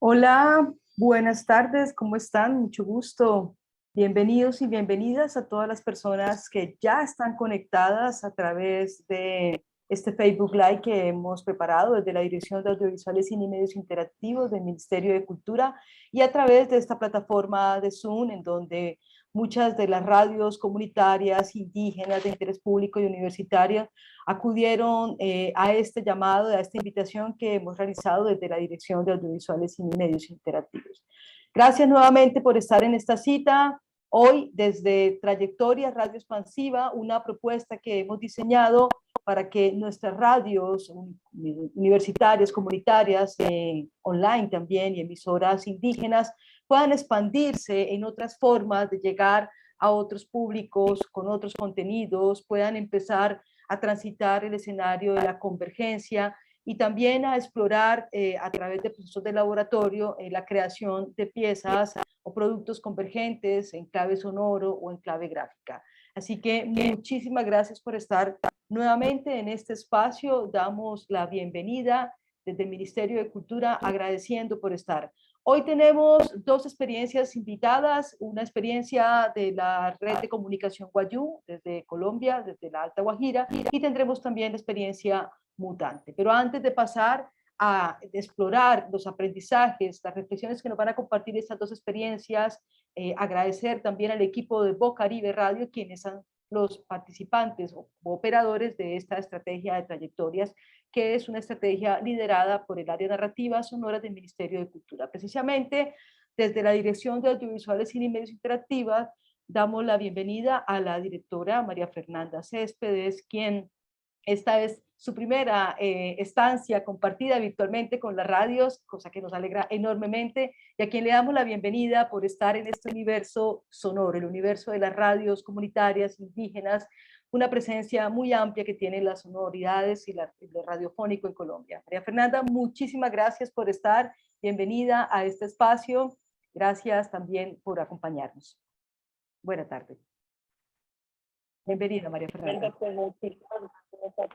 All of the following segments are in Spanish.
Hola, buenas tardes, ¿cómo están? Mucho gusto. Bienvenidos y bienvenidas a todas las personas que ya están conectadas a través de este Facebook Live que hemos preparado desde la Dirección de Audiovisuales, Cine y Medios Interactivos del Ministerio de Cultura y a través de esta plataforma de Zoom en donde muchas de las radios comunitarias, indígenas, de interés público y universitarias acudieron a este llamado, a esta invitación que hemos realizado desde la Dirección de Audiovisuales y Medios Interactivos. Gracias nuevamente por estar en esta cita. Hoy, desde Trayectoria Radio Expansiva, una propuesta que hemos diseñado para que nuestras radios universitarias, comunitarias, online también, y emisoras indígenas puedan expandirse en otras formas de llegar a otros públicos con otros contenidos, puedan empezar a transitar el escenario de la convergencia y también a explorar a través de procesos de laboratorio la creación de piezas o productos convergentes en clave sonoro o en clave gráfica. Así que muchísimas gracias por estar nuevamente en este espacio. Damos la bienvenida desde el Ministerio de Cultura, agradeciendo por estar. Hoy tenemos dos experiencias invitadas, una experiencia de la Red de Comunicación Guayú, desde Colombia, desde la Alta Guajira, y tendremos también la experiencia mutante. Pero antes de pasar a explorar los aprendizajes, las reflexiones que nos van a compartir estas dos experiencias, agradecer también al equipo de Bocaribe Radio, quienes son los participantes o operadores de esta estrategia de trayectorias, que es una estrategia liderada por el área narrativa sonora del Ministerio de Cultura. Precisamente desde la Dirección de Audiovisuales, Cine y Medios Interactivos damos la bienvenida a la directora María Fernanda Céspedes, quien esta es su primera estancia compartida virtualmente con las radios, cosa que nos alegra enormemente, y a quien le damos la bienvenida por estar en este universo sonoro, el universo de las radios comunitarias, indígenas, una presencia muy amplia que tiene las sonoridades y lo radiofónico en Colombia. María Fernanda, muchísimas gracias por estar, bienvenida a este espacio, gracias también por acompañarnos. Buena tarde. Bienvenida, María Fernanda.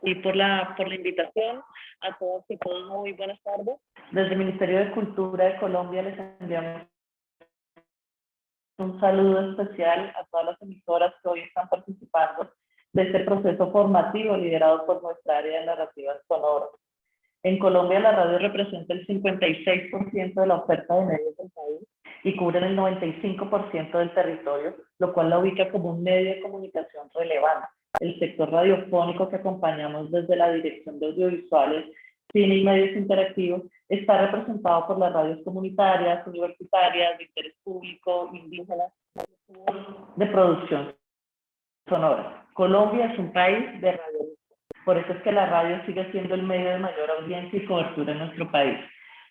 Y por la invitación, a todos y todas muy buenas tardes. Desde el Ministerio de Cultura de Colombia les enviamos un saludo especial a todas las emisoras que hoy están participando de este proceso formativo liderado por nuestra área de narrativa sonora. En Colombia la radio representa el 56% de la oferta de medios del país y cubre el 95% del territorio, lo cual la ubica como un medio de comunicación relevante. El sector radiofónico que acompañamos desde la Dirección de Audiovisuales, Cine y Medios Interactivos está representado por las radios comunitarias, universitarias, de interés público, indígenas, de producción sonora. Colombia es un país de radio. Por eso es que la radio sigue siendo el medio de mayor audiencia y cobertura en nuestro país.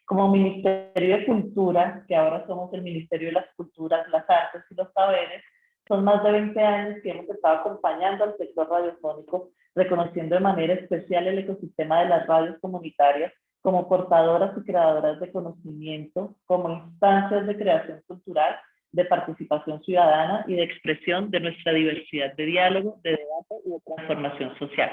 Como Ministerio de Cultura, que ahora somos el Ministerio de las Culturas, las Artes y los Saberes, son más de 20 años que hemos estado acompañando al sector radiofónico, reconociendo de manera especial el ecosistema de las radios comunitarias como portadoras y creadoras de conocimiento, como instancias de creación cultural, de participación ciudadana y de expresión de nuestra diversidad de diálogo, de debate y de transformación social.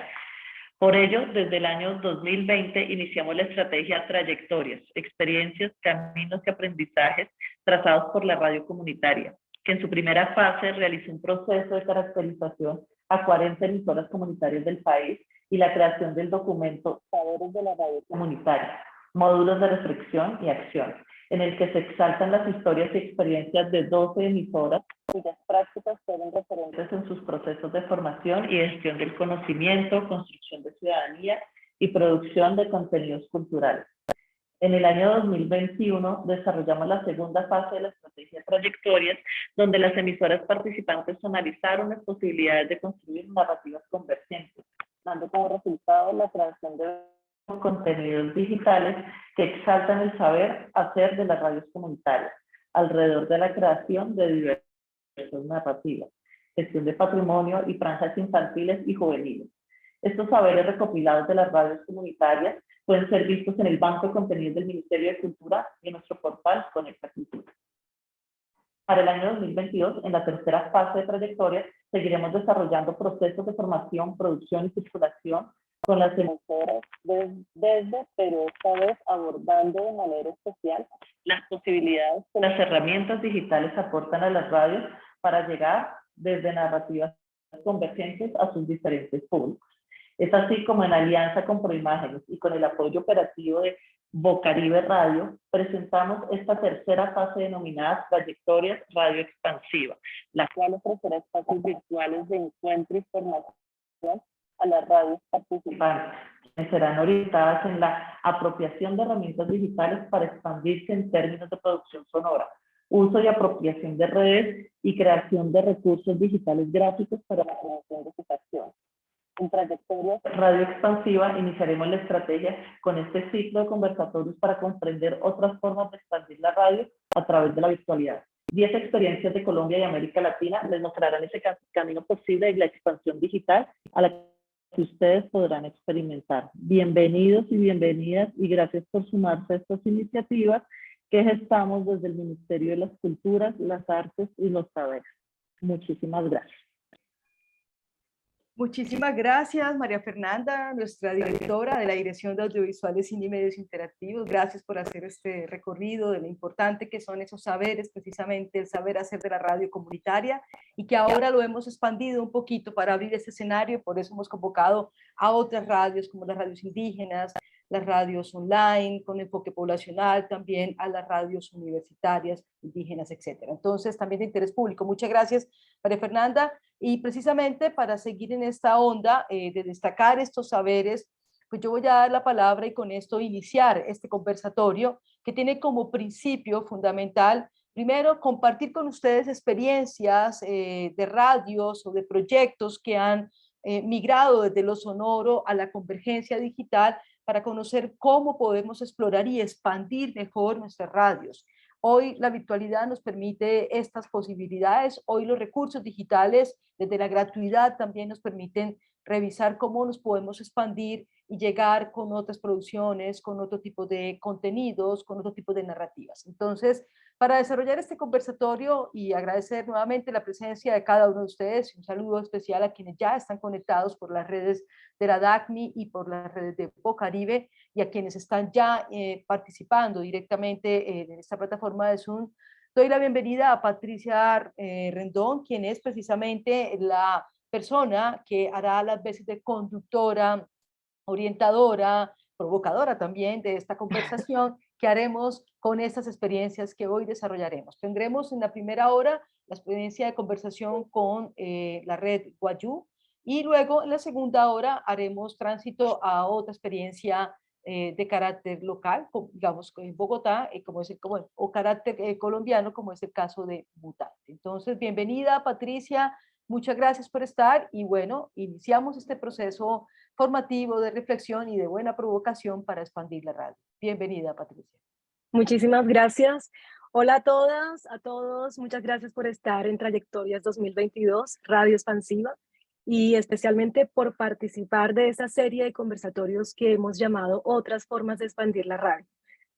Por ello, desde el año 2020 iniciamos la estrategia Trayectorias, experiencias, caminos y aprendizajes trazados por la radio comunitaria, que en su primera fase realizó un proceso de caracterización a 40 emisoras comunitarias del país y la creación del documento Saberes de la Radio Comunitaria, módulos de reflexión y acción, en el que se exaltan las historias y experiencias de 12 emisoras cuyas prácticas fueron referentes en sus procesos de formación y gestión del conocimiento, construcción de ciudadanía y producción de contenidos culturales. En el año 2021 desarrollamos la segunda fase de la estrategia Trayectorias, donde las emisoras participantes analizaron las posibilidades de construir narrativas convergentes, dando como resultado la creación de contenidos digitales que exaltan el saber hacer de las radios comunitarias, alrededor de la creación de diversas narrativas, gestión de patrimonio y franjas infantiles y juveniles. Estos saberes recopilados de las radios comunitarias pueden ser vistos en el Banco de Contenidos del Ministerio de Cultura y en nuestro portal Conecta Cultura. Para el año 2022, en la tercera fase de trayectoria, seguiremos desarrollando procesos de formación, producción y circulación con las emisoras pero esta vez abordando de manera especial las posibilidades que las herramientas digitales aportan a las radios para llegar desde narrativas convergentes a sus diferentes públicos. Es así como en alianza con Proimágenes y con el apoyo operativo de Bocaribe Radio, presentamos esta tercera fase denominada Trayectorias Radio Expansiva, la cual ofrecerá espacios virtuales de encuentro y formación a las radios participantes, que serán orientadas en la apropiación de herramientas digitales para expandirse en términos de producción sonora, uso y apropiación de redes y creación de recursos digitales gráficos para la promoción de sus acciones. En Trayectorias Radio Expansiva iniciaremos la estrategia con este ciclo de conversatorios para comprender otras formas de expandir la radio a través de la virtualidad. 10 experiencias de Colombia y América Latina les mostrarán ese camino posible de la expansión digital a la que ustedes podrán experimentar. Bienvenidos y bienvenidas y gracias por sumarse a estas iniciativas que gestamos desde el Ministerio de las Culturas, las Artes y los Saberes. Muchísimas gracias. Muchísimas gracias, María Fernanda, nuestra directora de la Dirección de Audiovisuales, Cine y Medios Interactivos. Gracias por hacer este recorrido de lo importante que son esos saberes, precisamente el saber hacer de la radio comunitaria, y que ahora lo hemos expandido un poquito para abrir este escenario, y por eso hemos convocado a otras radios, como las radios indígenas, las radios online con enfoque poblacional, también a las radios universitarias, indígenas, etc. Entonces, también de interés público. Muchas gracias, María Fernanda. Y precisamente para seguir en esta onda de destacar estos saberes, pues yo voy a dar la palabra y con esto iniciar este conversatorio que tiene como principio fundamental, primero, compartir con ustedes experiencias de radios o de proyectos que han migrado desde lo sonoro a la convergencia digital para conocer cómo podemos explorar y expandir mejor nuestras radios. Hoy la virtualidad nos permite estas posibilidades, hoy los recursos digitales desde la gratuidad también nos permiten revisar cómo nos podemos expandir y llegar con otras producciones, con otro tipo de contenidos, con otro tipo de narrativas. Entonces, para desarrollar este conversatorio y agradecer nuevamente la presencia de cada uno de ustedes, un saludo especial a quienes ya están conectados por las redes de la DACNI y por las redes de Bocaribe, y a quienes están ya participando directamente en esta plataforma de Zoom. Doy la bienvenida a Patricia Rendón, quien es precisamente la persona que hará las veces de conductora, orientadora, provocadora también de esta conversación que haremos con estas experiencias que hoy desarrollaremos. Tendremos en la primera hora la experiencia de conversación con la red Guayú, y luego en la segunda hora haremos tránsito a otra experiencia de carácter local, digamos en Bogotá, o carácter colombiano, como es el caso de Mutante. Entonces, bienvenida Patricia, muchas gracias por estar y bueno, iniciamos este proceso formativo de reflexión y de buena provocación para expandir la radio. Bienvenida, Patricia. Muchísimas gracias. Hola a todas, a todos. Muchas gracias por estar en Trayectorias 2022, Radio Expansiva, y especialmente por participar de esta serie de conversatorios que hemos llamado Otras formas de expandir la radio.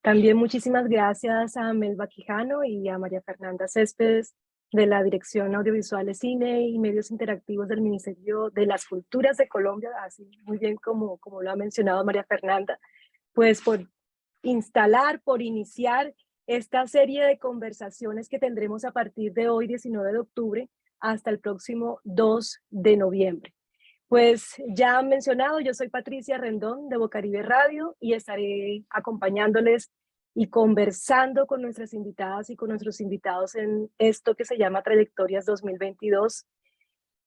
También muchísimas gracias a Melba Quijano y a María Fernanda Céspedes de la Dirección Audiovisuales, Cine y Medios Interactivos del Ministerio de las Culturas de Colombia, así muy bien como lo ha mencionado María Fernanda, pues por instalar, por iniciar esta serie de conversaciones que tendremos a partir de hoy, 19 de octubre, hasta el próximo 2 de noviembre. Pues ya han mencionado, yo soy Patricia Rendón de Bocaribe Radio y estaré acompañándoles y conversando con nuestras invitadas y con nuestros invitados en esto que se llama Trayectorias 2022.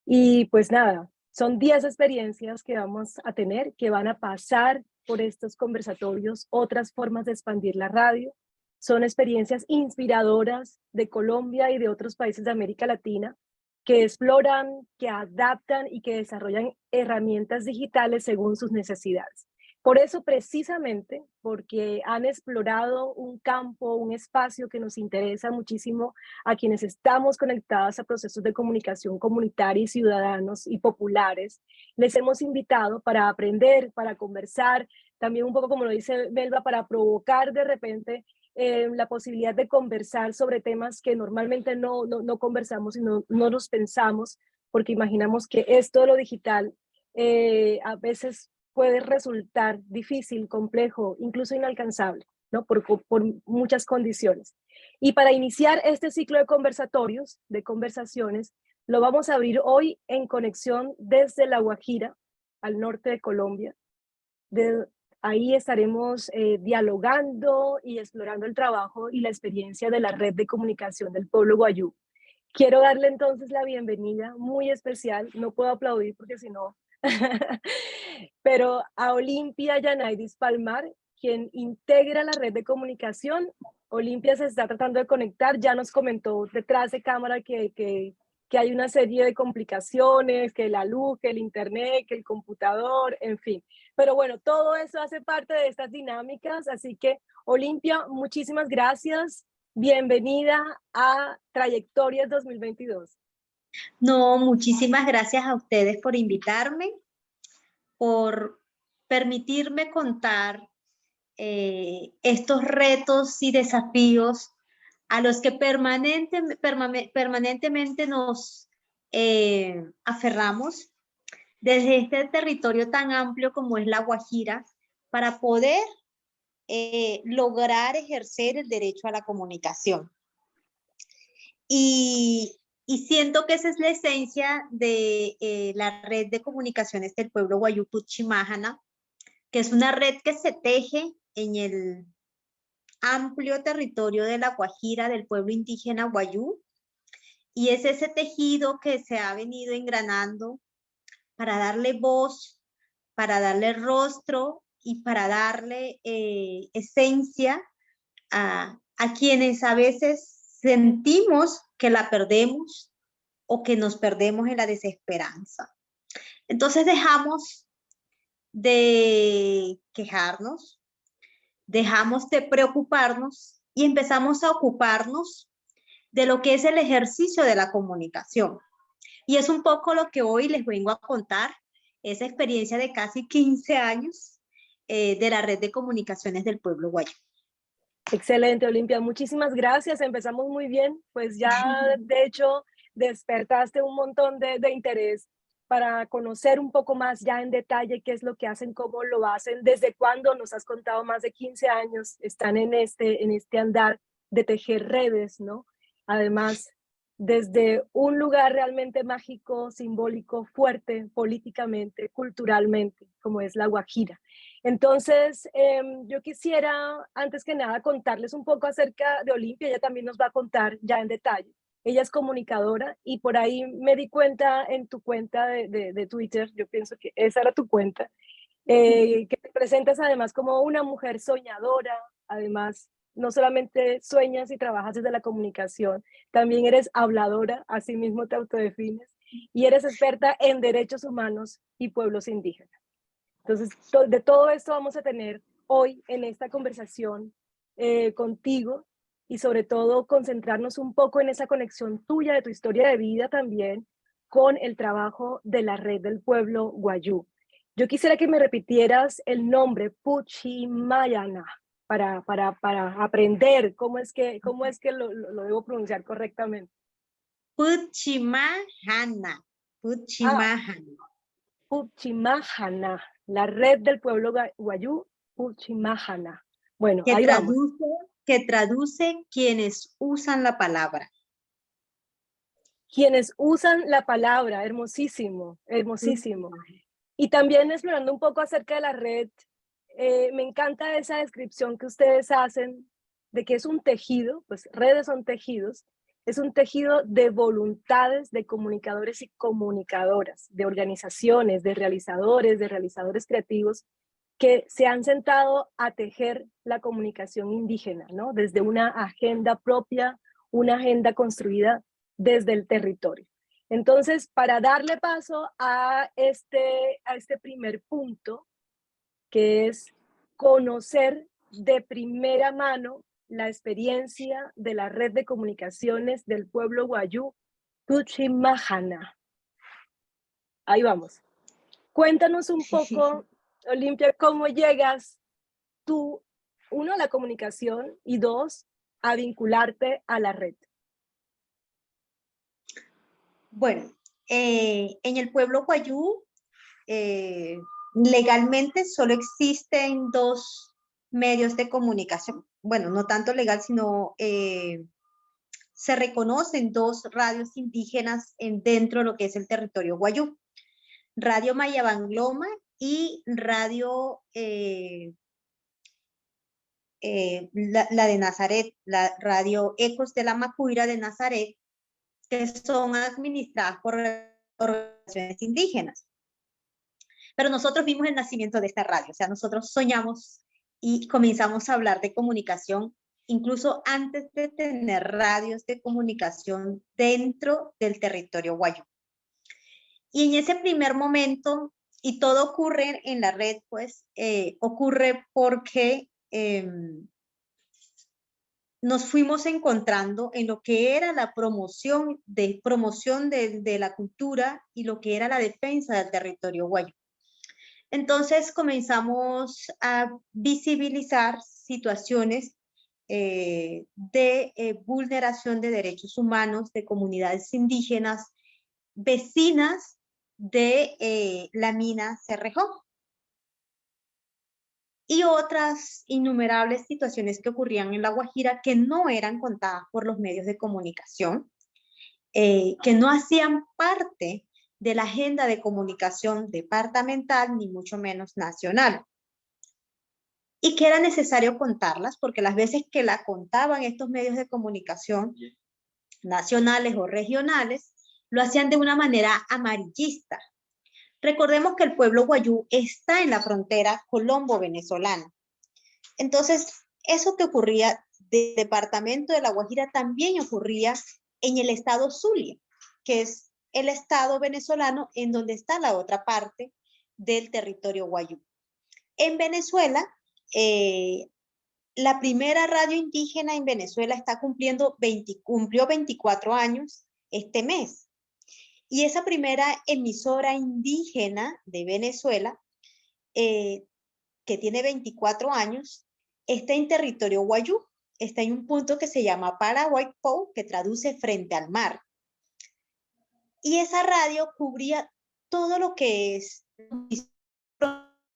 Y pues nada, son 10 experiencias que vamos a tener, que van a pasar por estos conversatorios, otras formas de expandir la radio. Son experiencias inspiradoras de Colombia y de otros países de América Latina que exploran, que adaptan y que desarrollan herramientas digitales según sus necesidades. Por eso, precisamente, porque han explorado un campo, un espacio que nos interesa muchísimo a quienes estamos conectados a procesos de comunicación comunitaria y ciudadanos y populares, les hemos invitado para aprender, para conversar, también un poco como lo dice Melba, para provocar de repente la posibilidad de conversar sobre temas que normalmente no conversamos y no los pensamos, porque imaginamos que esto de lo digital a veces puede resultar difícil, complejo, incluso inalcanzable, ¿no? Por muchas condiciones. Y para iniciar este ciclo de conversatorios, de conversaciones, lo vamos a abrir hoy en conexión desde La Guajira, al norte de Colombia. Ahí estaremos dialogando y explorando el trabajo y la experiencia de la red de comunicación del pueblo guayú. Quiero darle entonces la bienvenida muy especial, no puedo aplaudir porque si no, pero a Olimpia Yanaidis Palmar, quien integra la red de comunicación. Olimpia se está tratando de conectar, ya nos comentó detrás de cámara que hay una serie de complicaciones, que la luz, que el internet, que el computador, en fin. Pero bueno, todo eso hace parte de estas dinámicas, así que Olimpia, muchísimas gracias. Bienvenida a Trayectorias 2022. No, muchísimas gracias a ustedes por invitarme, por permitirme contar estos retos y desafíos a los que permanentemente nos aferramos desde este territorio tan amplio como es La Guajira para poder lograr ejercer el derecho a la comunicación. Y siento que esa es la esencia de la red de comunicaciones del pueblo guayú Puchimájana, que es una red que se teje en el amplio territorio de La Guajira del pueblo indígena guayú, y es ese tejido que se ha venido engranando para darle voz, para darle rostro y para darle esencia a quienes a veces sentimos que la perdemos o que nos perdemos en la desesperanza. Entonces dejamos de quejarnos, dejamos de preocuparnos y empezamos a ocuparnos de lo que es el ejercicio de la comunicación. Y es un poco lo que hoy les vengo a contar, esa experiencia de casi 15 años de la red de comunicaciones del pueblo guayú. Excelente, Olimpia, muchísimas gracias. Empezamos muy bien, pues ya de hecho despertaste un montón de interés para conocer un poco más ya en detalle qué es lo que hacen, cómo lo hacen, desde cuándo. Nos has contado más de 15 años, están en este andar de tejer redes, ¿no? Además, desde un lugar realmente mágico, simbólico, fuerte, políticamente, culturalmente, como es La Guajira. Entonces, yo quisiera, antes que nada, contarles un poco acerca de Olimpia. Ella también nos va a contar ya en detalle. Ella es comunicadora y por ahí me di cuenta en tu cuenta de Twitter, yo pienso que esa era tu cuenta, que te presentas además como una mujer soñadora. Además, no solamente sueñas y trabajas desde la comunicación, también eres habladora, así mismo te autodefines, y eres experta en derechos humanos y pueblos indígenas. Entonces, de todo esto vamos a tener hoy en esta conversación contigo, y sobre todo concentrarnos un poco en esa conexión tuya, de tu historia de vida también, con el trabajo de la red del pueblo guayú. Yo quisiera que me repitieras el nombre, Puchimayana, para aprender cómo es que lo debo pronunciar correctamente. Puchimájana, Puchimájana. Puchimájana, la red del pueblo guayú, Puchimájana. Bueno, Que ahí vamos. Que traduce quienes usan la palabra. Quienes usan la palabra, hermosísimo, hermosísimo. Y también explorando un poco acerca de la red, me encanta esa descripción que ustedes hacen de que es un tejido, pues redes son tejidos, es un tejido de voluntades de comunicadores y comunicadoras, de organizaciones, de realizadores creativos que se han sentado a tejer la comunicación indígena, ¿no? Desde una agenda propia, una agenda construida desde el territorio. Entonces, para darle paso a este primer punto, que es conocer de primera mano la experiencia de la red de comunicaciones del pueblo guayú, Puchimájana. Ahí vamos. Cuéntanos un poco, Olimpia, cómo llegas tú, uno, a la comunicación y dos, a vincularte a la red. Bueno, en el pueblo guayú, legalmente solo existen 2 medios de comunicación. Bueno, no tanto legal, sino se reconocen 2 radios indígenas dentro de lo que es el territorio guayú. Radio Mayabangloma y radio la de Nazaret, la radio Ecos de la Macuira de Nazaret, que son administradas por organizaciones indígenas. Pero nosotros vimos el nacimiento de esta radio, o sea, nosotros soñamos y comenzamos a hablar de comunicación incluso antes de tener radios de comunicación dentro del territorio guayú. Y en ese primer momento, y todo ocurre en la red, pues, ocurre porque nos fuimos encontrando en lo que era la promoción de la cultura y lo que era la defensa del territorio guayú. Entonces comenzamos a visibilizar situaciones de vulneración de derechos humanos de comunidades indígenas vecinas de la mina Cerrejón y otras innumerables situaciones que ocurrían en La Guajira que no eran contadas por los medios de comunicación, que no hacían parte de la agenda de comunicación departamental ni mucho menos nacional. Y que era necesario contarlas porque las veces que la contaban estos medios de comunicación nacionales o regionales, lo hacían de una manera amarillista. Recordemos que el pueblo guayú está en la frontera colombo-venezolana. Entonces, eso que ocurría del departamento de La Guajira también ocurría en el estado Zulia, que es el estado venezolano en donde está la otra parte del territorio guayú. En Venezuela, la primera radio indígena en Venezuela cumplió 24 años este mes. Y esa primera emisora indígena de Venezuela, que tiene 24 años, está en territorio guayú, está en un punto que se llama Paraguay-Pou, que traduce frente al mar. Y esa radio cubría todo lo que es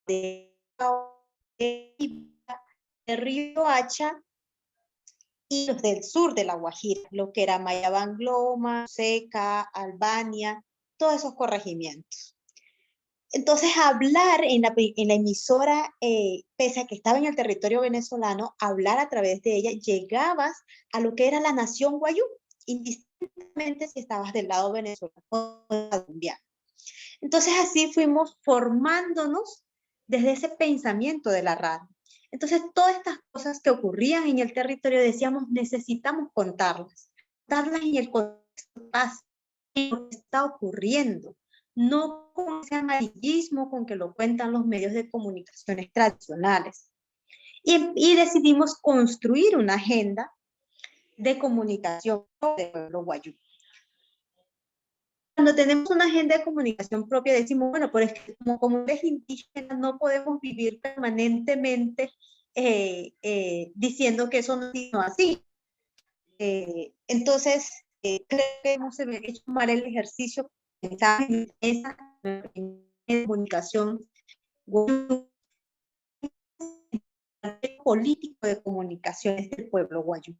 de Río Hacha y los del sur de La Guajira, lo que era Mayabangloma, Seca, Albania, todos esos corregimientos. Entonces, hablar en la emisora, pese a que estaba en el territorio venezolano, hablar a través de ella, llegabas a lo que era la nación guayú, indistintamente si estabas del lado venezolano o colombiano. Entonces, así fuimos formándonos desde ese pensamiento de la radio. Entonces, todas estas cosas que ocurrían en el territorio, decíamos, necesitamos contarlas en el contexto en lo que está ocurriendo, no con ese amarillismo con que lo cuentan los medios de comunicaciones tradicionales. Y decidimos construir una agenda de comunicación del pueblo guayú. Cuando tenemos una agenda de comunicación propia, decimos, bueno, pero es que como comunidades indígenas no podemos vivir permanentemente diciendo que eso no es así. Entonces, creo que hemos hecho mal el ejercicio de pensar en esa comunicación político de comunicaciones del pueblo guayú.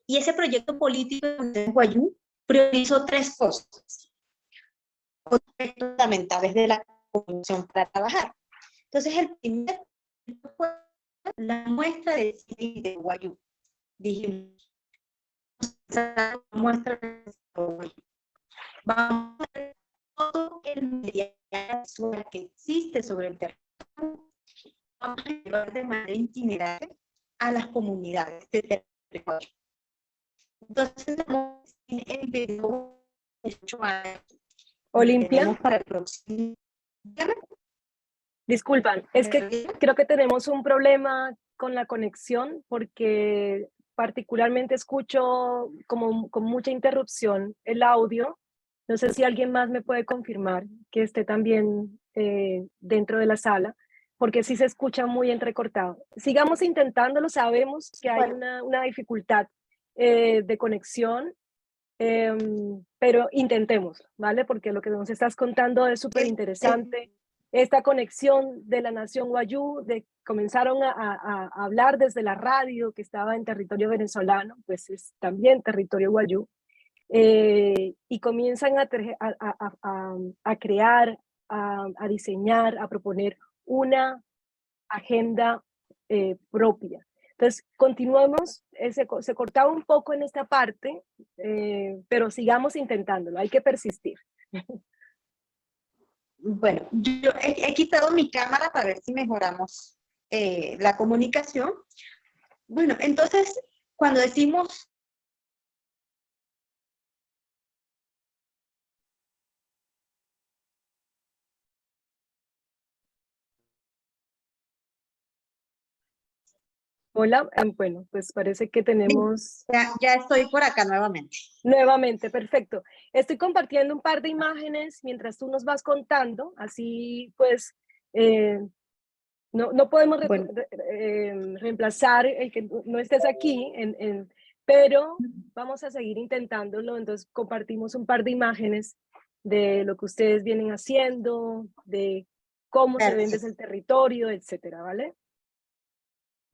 Y ese proyecto político de guayú priorizó 3 cosas, aspectos fundamentales de la comunicación para trabajar. Entonces, el primer fue la muestra de cine de guayú. Dijimos, muestra de guayú. Vamos a ver todo el material que existe sobre el territorio. Vamos a llevar de manera itinerante a las comunidades de territorio. Entonces, el video Olimpia, para el próximo. disculpan, es que creo que tenemos un problema con la conexión porque particularmente escucho como con mucha interrupción el audio. No sé si alguien más me puede confirmar que esté también dentro de la sala, porque sí se escucha muy entrecortado. Sigamos intentándolo, sabemos que hay una dificultad de conexión, pero intentemos, ¿vale? Porque lo que nos estás contando es súper interesante. esta conexión de la nación wayú, comenzaron a hablar desde la radio que estaba en territorio venezolano, pues es también territorio wayú, y comienzan a crear, a diseñar, a proponer una agenda propia. Entonces, continuamos, se cortaba un poco en esta parte, pero sigamos intentándolo, hay que persistir. Bueno, yo he quitado mi cámara para ver si mejoramos la comunicación. Bueno, entonces, cuando decimos... Hola, bueno, pues parece que tenemos... Ya estoy por acá nuevamente. Nuevamente, perfecto. Estoy compartiendo un par de imágenes mientras tú nos vas contando, así pues no podemos reemplazar el que no estés aquí, pero vamos a seguir intentándolo. Entonces compartimos un par de imágenes de lo que ustedes vienen haciendo, de cómo se ven desde el territorio, etcétera, ¿vale?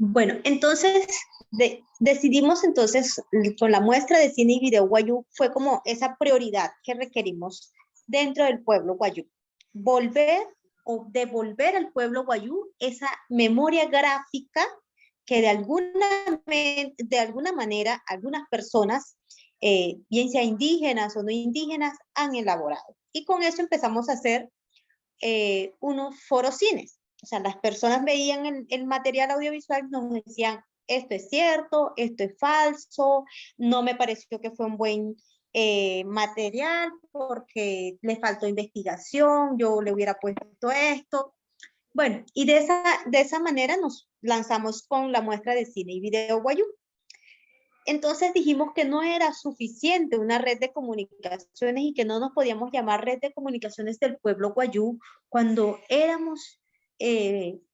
Bueno, entonces decidimos entonces con la muestra de cine y video wayú, fue como esa prioridad que requerimos dentro del pueblo wayú. Volver o devolver al pueblo wayú esa memoria gráfica que de alguna manera algunas personas, bien sea indígenas o no indígenas, han elaborado. Y con eso empezamos a hacer unos forocines. O sea, las personas veían el material audiovisual y nos decían, esto es cierto, esto es falso, no me pareció que fue un buen material porque le faltó investigación, yo le hubiera puesto esto. Bueno, y de esa manera nos lanzamos con la muestra de cine y video wayú. Entonces dijimos que no era suficiente una red de comunicaciones y que no nos podíamos llamar red de comunicaciones del pueblo wayú cuando éramos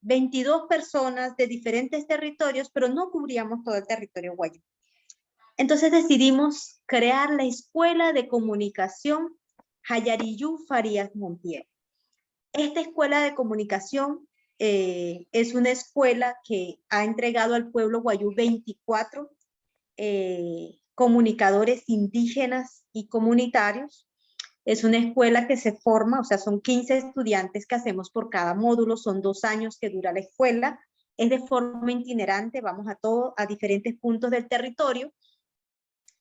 22 personas de diferentes territorios, pero no cubríamos todo el territorio wayú. Entonces decidimos crear la Escuela de Comunicación Jayariyú Farías Montiel. Esta escuela de comunicación es una escuela que ha entregado al pueblo wayú 24 comunicadores indígenas y comunitarios. Es una escuela que se forma, o sea, son 15 estudiantes que hacemos por cada módulo, son 2 años que dura la escuela, es de forma itinerante, vamos a diferentes puntos del territorio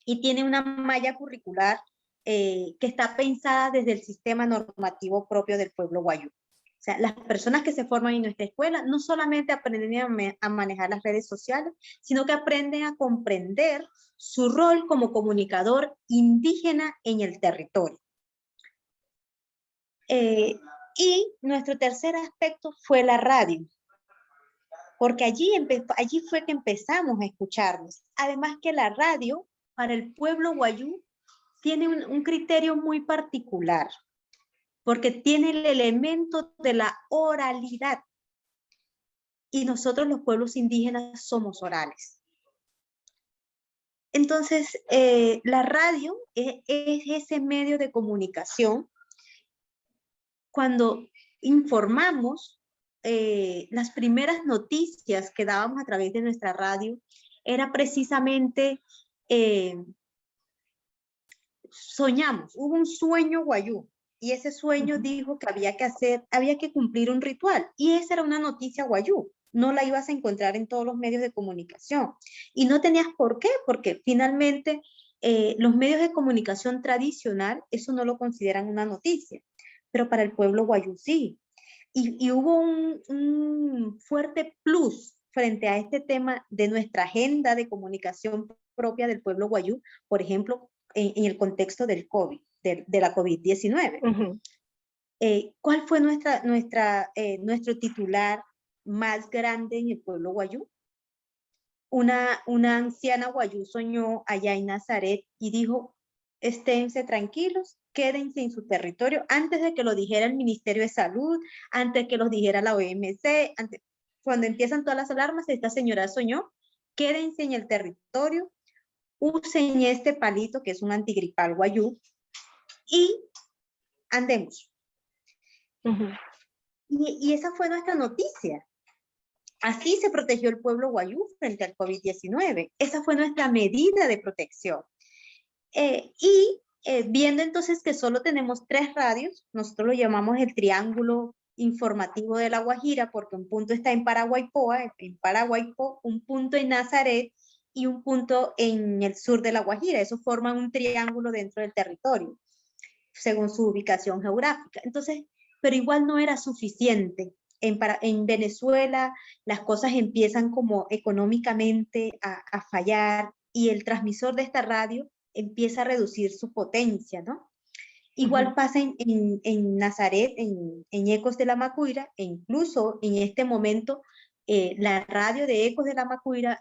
y tiene una malla curricular que está pensada desde el sistema normativo propio del pueblo wayú. O sea, las personas que se forman en nuestra escuela no solamente aprenden a manejar las redes sociales, sino que aprenden a comprender su rol como comunicador indígena en el territorio. Y nuestro tercer aspecto fue la radio, porque allí fue que empezamos a escucharnos. Además que la radio, para el pueblo wayú, tiene un criterio muy particular, porque tiene el elemento de la oralidad. Y nosotros los pueblos indígenas somos orales. Entonces, la radio es ese medio de comunicación. Cuando informamos, las primeras noticias que dábamos a través de nuestra radio, era precisamente, soñamos, hubo un sueño wayú, y ese sueño dijo que había que cumplir un ritual, y esa era una noticia wayú. No la ibas a encontrar en todos los medios de comunicación. Y no tenías por qué, porque finalmente los medios de comunicación tradicional, eso no lo consideran una noticia, pero para el pueblo wayú sí. Y hubo un fuerte plus frente a este tema de nuestra agenda de comunicación propia del pueblo wayú, por ejemplo, en el contexto del COVID, de la COVID-19. Uh-huh. ¿Cuál fue nuestro titular más grande en el pueblo wayú? Una anciana wayú soñó allá en Nazaret y dijo, esténse tranquilos, quédense en su territorio, antes de que lo dijera el Ministerio de Salud, antes de que lo dijera la OMC, cuando empiezan todas las alarmas, esta señora soñó, quédense en el territorio, usen este palito que es un antigripal wayú y andemos. Uh-huh. Y esa fue nuestra noticia. Así se protegió el pueblo guayú frente al COVID-19. Esa fue nuestra medida de protección. Viendo entonces que solo tenemos 3 radios, nosotros lo llamamos el triángulo informativo de La Guajira, porque un punto está en Paraguaypoa, un punto en Nazaret y un punto en el sur de La Guajira. Eso forma un triángulo dentro del territorio, según su ubicación geográfica. Entonces, pero igual no era suficiente. En Venezuela las cosas empiezan como económicamente a fallar y el transmisor de esta radio empieza a reducir su potencia, ¿no? Igual pasa en Nazaret, en Ecos de la Macuira, e incluso en este momento la radio de Ecos de la Macuira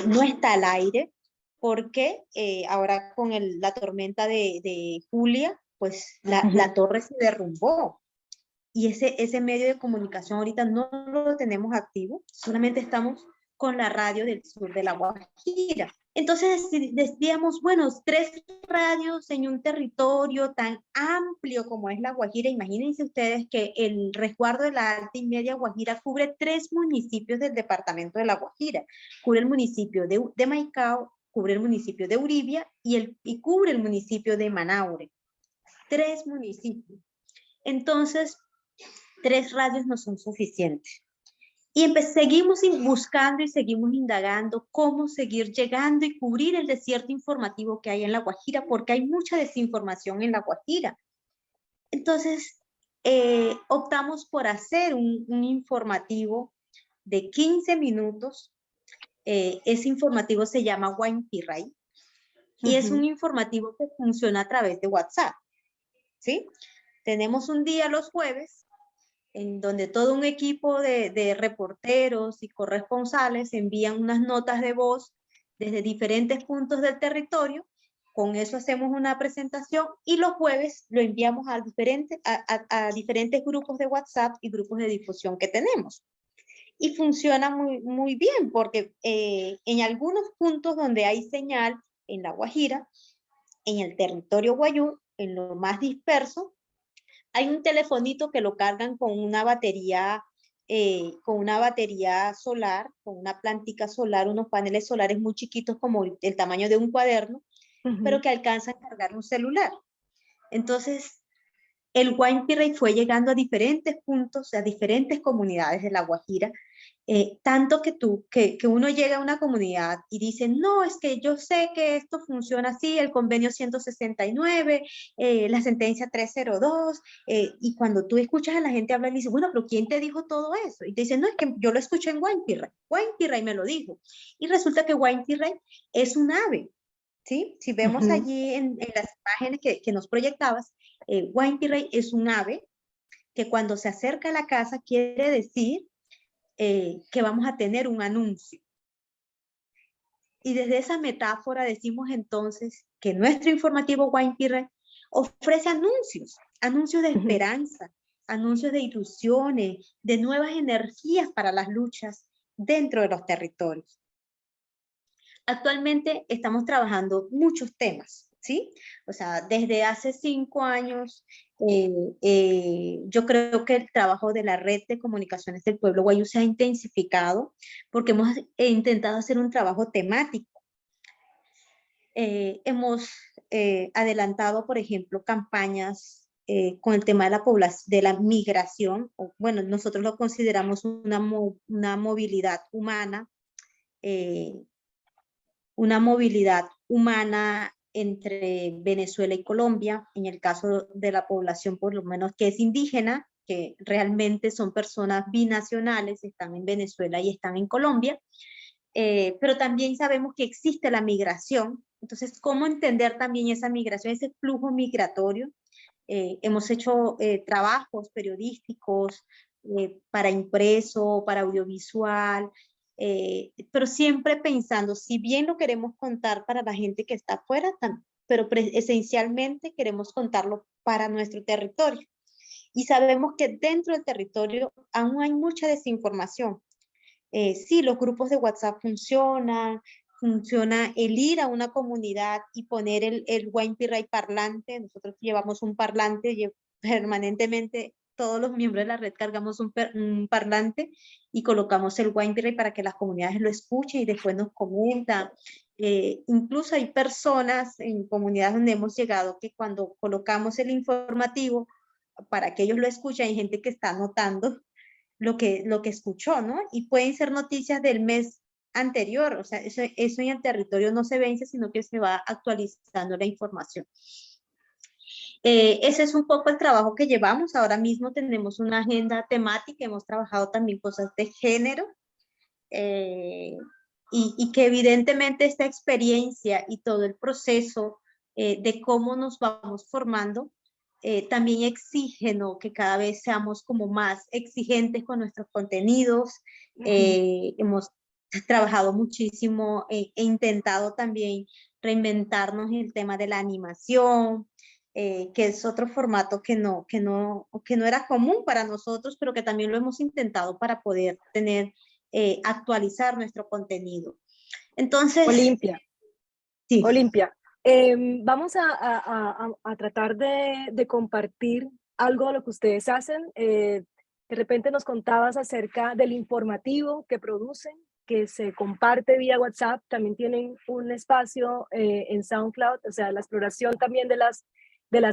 no está al aire, porque ahora con la tormenta de Julia, pues la torre se derrumbó. Y ese medio de comunicación ahorita no lo tenemos activo, solamente estamos con la radio del sur de La Guajira. Entonces decíamos, bueno, 3 radios en un territorio tan amplio como es La Guajira. Imagínense ustedes que el resguardo de la Alta y Media Guajira cubre 3 municipios del departamento de La Guajira. Cubre el municipio de Maicao, cubre el municipio de Uribia y cubre el municipio de Manaure. 3 municipios. Entonces, 3 radios no son suficientes. Y seguimos buscando y seguimos indagando cómo seguir llegando y cubrir el desierto informativo que hay en La Guajira, porque hay mucha desinformación en La Guajira. Entonces, optamos por hacer un informativo de 15 minutos. Ese informativo se llama Guaympirray y es un informativo que funciona a través de WhatsApp, ¿sí? Tenemos un día los jueves en donde todo un equipo de reporteros y corresponsales envían unas notas de voz desde diferentes puntos del territorio. Con eso hacemos una presentación y los jueves lo enviamos a diferentes grupos de WhatsApp y grupos de difusión que tenemos. Y funciona muy, muy bien porque en algunos puntos donde hay señal en La Guajira, en el territorio guayú, en lo más disperso, hay un telefonito que lo cargan con una batería solar, con una plántica solar, unos paneles solares muy chiquitos como el tamaño de un cuaderno, pero que alcanzan a cargar un celular. Entonces, el Guaympirray fue llegando a diferentes puntos, a diferentes comunidades de La Guajira, tanto que uno llega a una comunidad y dice, no, es que yo sé que esto funciona así, el convenio 169, la sentencia 302, y cuando tú escuchas a la gente hablar, y dices, bueno, pero ¿quién te dijo todo eso? Y te dicen, no, es que yo lo escuché en Guaympirray me lo dijo. Y resulta que Guaympirray es un ave, ¿sí? Si vemos allí en las imágenes que nos proyectabas, Guaympirray es un ave que cuando se acerca a la casa quiere decir que vamos a tener un anuncio. Y desde esa metáfora decimos entonces que nuestro informativo Guaympirray ofrece anuncios de esperanza, anuncios de ilusiones, de nuevas energías para las luchas dentro de los territorios. Actualmente estamos trabajando muchos temas, ¿sí? O sea, desde hace 5 años, yo creo que el trabajo de la Red de Comunicaciones del Pueblo Guayú se ha intensificado porque hemos intentado hacer un trabajo temático. Hemos adelantado, por ejemplo, campañas con el tema de la población, de la migración, o, bueno, nosotros lo consideramos una movilidad humana, entre Venezuela y Colombia, en el caso de la población por lo menos que es indígena, que realmente son personas binacionales, están en Venezuela y están en Colombia, pero también sabemos que existe la migración. Entonces, ¿cómo entender también esa migración, ese flujo migratorio? Hemos hecho trabajos periodísticos para impreso, para audiovisual, pero siempre pensando, si bien lo queremos contar para la gente que está afuera, pero esencialmente queremos contarlo para nuestro territorio. Y sabemos que dentro del territorio aún hay mucha desinformación. Sí, los grupos de WhatsApp funciona el ir a una comunidad y poner el Guaympirray parlante. Nosotros llevamos un parlante permanentemente todos los miembros de la red cargamos un parlante y colocamos el Wine para que las comunidades lo escuchen y después nos comentan. Incluso hay personas en comunidades donde hemos llegado que cuando colocamos el informativo para que ellos lo escuchen, hay gente que está anotando lo que escuchó, ¿no? Y pueden ser noticias del mes anterior, o sea, eso en el territorio no se vence, sino que se va actualizando la información. Ese es un poco el trabajo que llevamos. Ahora mismo tenemos una agenda temática, hemos trabajado también cosas de género, y que evidentemente esta experiencia y todo el proceso de cómo nos vamos formando también exige, ¿no?, que cada vez seamos como más exigentes con nuestros contenidos. Hemos trabajado muchísimo e intentado también reinventarnos en el tema de la animación, que es otro formato que no era común para nosotros, pero que también lo hemos intentado para poder tener, actualizar nuestro contenido. Entonces, Olimpia, sí. Olimpia, vamos a tratar de compartir algo de lo que ustedes hacen. De repente nos contabas acerca del informativo que producen, que se comparte vía WhatsApp. También tienen un espacio en SoundCloud, o sea, la exploración también de las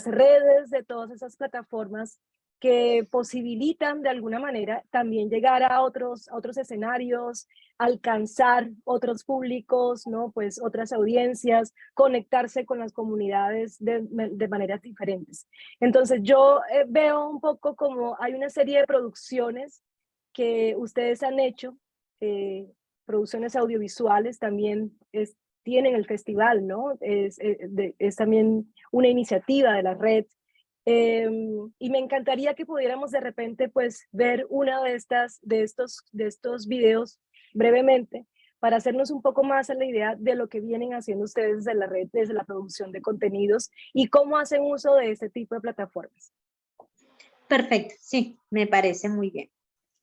redes, de todas esas plataformas que posibilitan de alguna manera también llegar a otros escenarios, alcanzar otros públicos, ¿no? Pues otras audiencias, conectarse con las comunidades de maneras diferentes. Entonces yo veo un poco como hay una serie de producciones que ustedes han hecho, producciones audiovisuales también tienen el festival, ¿no? Es también una iniciativa de la red. Y me encantaría que pudiéramos de repente pues ver una de estos videos brevemente para hacernos un poco más a la idea de lo que vienen haciendo ustedes desde la red, desde la producción de contenidos y cómo hacen uso de este tipo de plataformas. Perfecto, sí, me parece muy bien.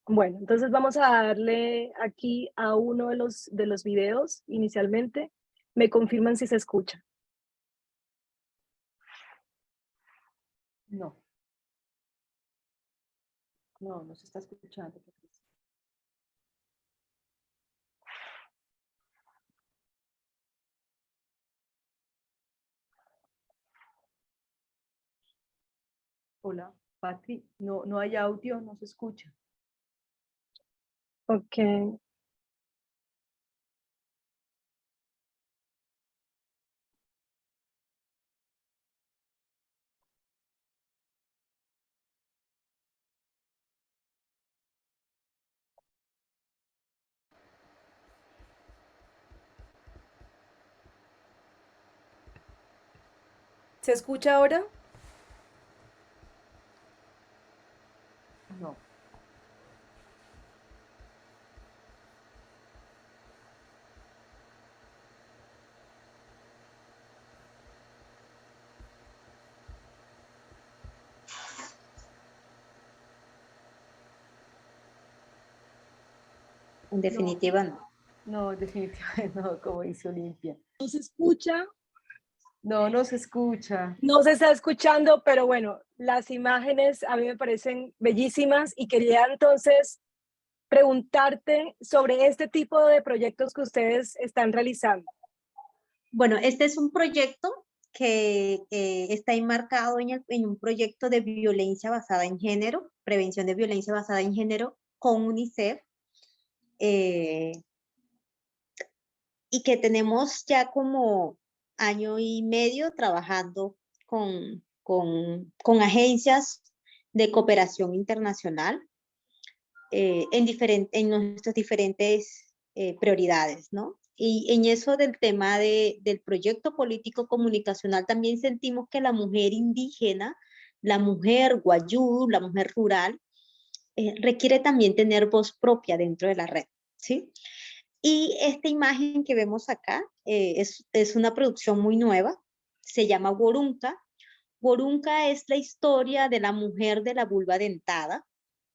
Bueno, entonces vamos a darle aquí a uno de los videos inicialmente. Me confirman si se escucha. No. No, no se está escuchando. Hola, Patri, no hay audio, no se escucha. Ok. ¿Se escucha ahora? No. En definitiva, no. No, definitivamente no, como dice Olimpia. ¿No se escucha? No, no se escucha. No se está escuchando, pero bueno, las imágenes a mí me parecen bellísimas y quería entonces preguntarte sobre este tipo de proyectos que ustedes están realizando. Bueno, este es un proyecto que está enmarcado en un proyecto de violencia basada en género, prevención de violencia basada en género con UNICEF, y que tenemos ya como año y medio trabajando con agencias de cooperación internacional en nuestras diferentes prioridades, ¿no? Y en eso del tema del proyecto político comunicacional también sentimos que la mujer indígena, la mujer guayú, la mujer rural, requiere también tener voz propia dentro de la red, ¿sí? Y esta imagen que vemos acá es una producción muy nueva, se llama Worunca. Worunca es la historia de la mujer de la vulva dentada.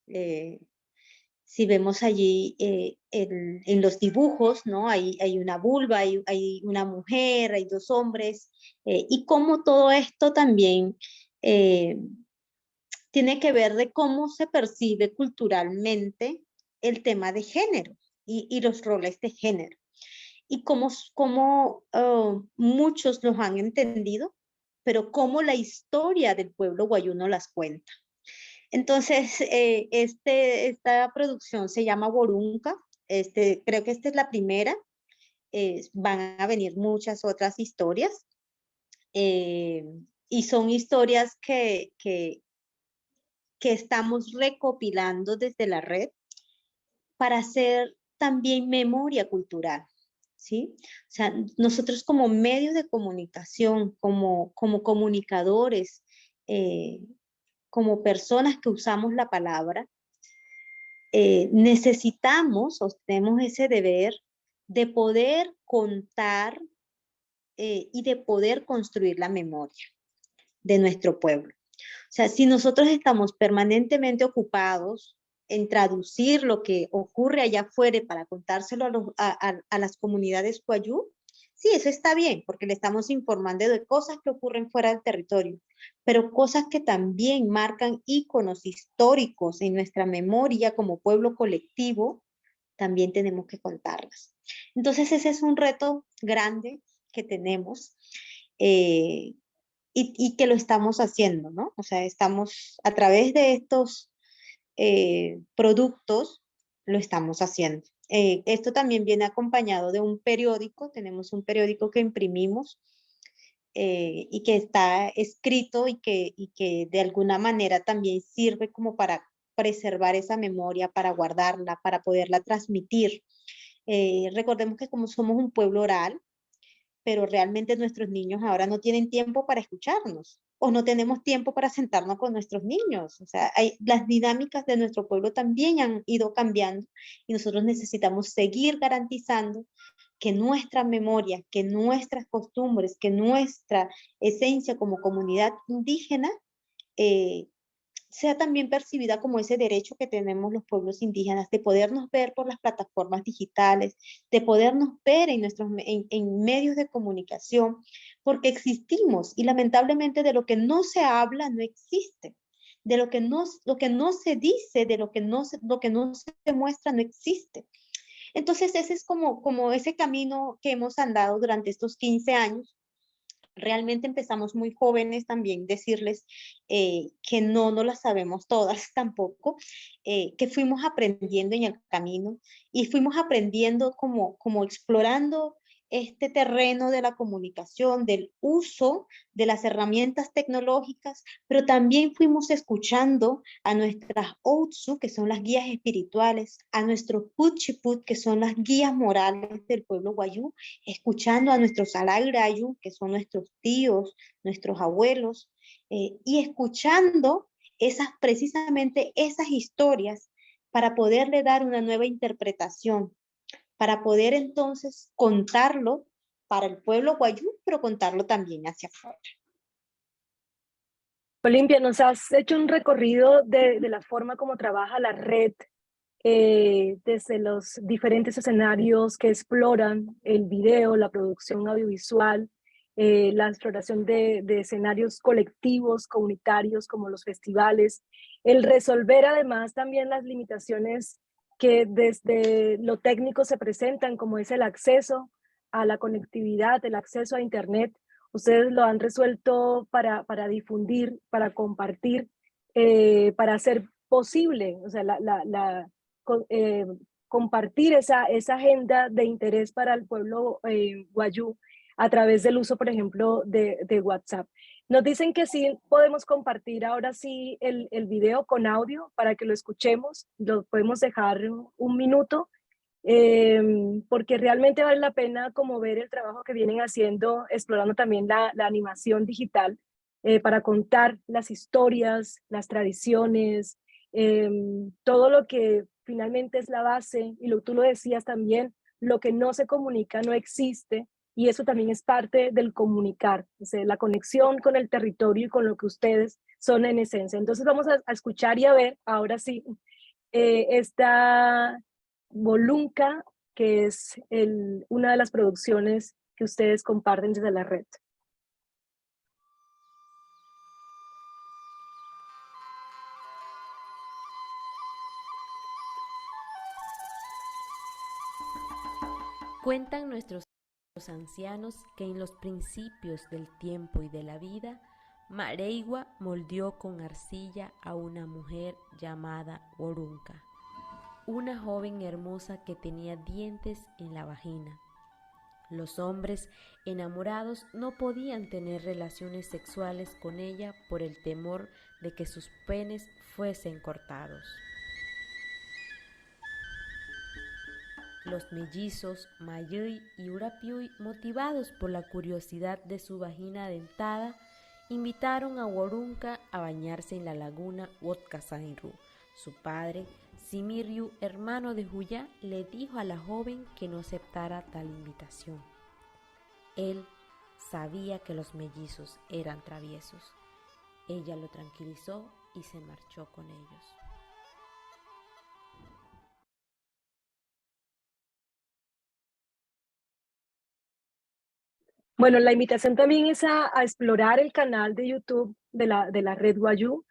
Si vemos allí en los dibujos, ¿no? Hay una vulva, hay una mujer, hay dos hombres, y cómo todo esto también tiene que ver de cómo se percibe culturalmente el tema de género y los roles de género. Y cómo muchos los han entendido, pero cómo la historia del pueblo guayú no las cuenta. Entonces, esta producción se llama Borunca. Creo que esta es la primera. Van a venir muchas otras historias. Y son historias que estamos recopilando desde la red para hacer también memoria cultural, ¿sí? O sea, nosotros como medios de comunicación, como comunicadores, como personas que usamos la palabra, necesitamos o tenemos ese deber de poder contar y de poder construir la memoria de nuestro pueblo. O sea, si nosotros estamos permanentemente ocupados en traducir lo que ocurre allá afuera para contárselo a las comunidades guayú, sí, eso está bien, porque le estamos informando de cosas que ocurren fuera del territorio, pero cosas que también marcan íconos históricos en nuestra memoria como pueblo colectivo, también tenemos que contarlas. Entonces ese es un reto grande que tenemos y que lo estamos haciendo, ¿no? O sea, estamos a través de estos productos, lo estamos haciendo. Esto también viene acompañado de un periódico, tenemos un periódico que imprimimos y que está escrito y que de alguna manera también sirve como para preservar esa memoria, para guardarla, para poderla transmitir. Recordemos que como somos un pueblo oral, pero realmente nuestros niños ahora no tienen tiempo para escucharnos o no tenemos tiempo para sentarnos con nuestros niños. O sea, las dinámicas de nuestro pueblo también han ido cambiando y nosotros necesitamos seguir garantizando que nuestra memoria, que nuestras costumbres, que nuestra esencia como comunidad indígena sea también percibida como ese derecho que tenemos los pueblos indígenas de podernos ver por las plataformas digitales, de podernos ver en medios de comunicación, porque existimos y lamentablemente de lo que no se habla no existe. De lo que no se dice, de lo que no se muestra no existe. Entonces ese es como ese camino que hemos andado durante estos 15 años. Realmente empezamos muy jóvenes también, decirles que no las sabemos todas tampoco, que fuimos aprendiendo en el camino y fuimos aprendiendo como explorando este terreno de la comunicación, del uso de las herramientas tecnológicas, pero también fuimos escuchando a nuestras Otsu, que son las guías espirituales, a nuestros Puchiput, que son las guías morales del pueblo guayú, escuchando a nuestros Alagrayu, que son nuestros tíos, nuestros abuelos, y escuchando precisamente esas historias para poderle dar una nueva interpretación, para poder entonces contarlo para el pueblo guayú, pero contarlo también hacia afuera. Olimpia, nos has hecho un recorrido de la forma como trabaja la red desde los diferentes escenarios que exploran el video, la producción audiovisual, la exploración de escenarios colectivos, comunitarios, como los festivales, el resolver además también las limitaciones que desde lo técnico se presentan, como es el acceso a la conectividad, el acceso a Internet. Ustedes lo han resuelto para difundir, para compartir, para hacer posible, o sea, compartir esa agenda de interés para el pueblo guayú a través del uso, por ejemplo, de WhatsApp. Nos dicen que sí podemos compartir ahora sí el video con audio para que lo escuchemos. Lo podemos dejar un minuto porque realmente vale la pena como ver el trabajo que vienen haciendo, explorando también la animación digital para contar las historias, las tradiciones, todo lo que finalmente es la base, y tú lo decías también, lo que no se comunica no existe, y eso también es parte del comunicar, o sea, la conexión con el territorio y con lo que ustedes son en esencia. Entonces vamos a escuchar y a ver, ahora sí, esta Volunca, que es una de las producciones que ustedes comparten desde la red. Cuentan nuestros ancianos que en los principios del tiempo y de la vida, Mareigua moldeó con arcilla a una mujer llamada Worunca, una joven hermosa que tenía dientes en la vagina. Los hombres enamorados no podían tener relaciones sexuales con ella por el temor de que sus penes fuesen cortados. Los mellizos Mayuy y Urapiuy, motivados por la curiosidad de su vagina dentada, invitaron a Worunca a bañarse en la laguna Wotkasainru. Su padre, Simiryu, hermano de Huyá, le dijo a la joven que no aceptara tal invitación. Él sabía que los mellizos eran traviesos. Ella lo tranquilizó y se marchó con ellos. Bueno, la invitación también es a explorar el canal de YouTube de la red Wayuu.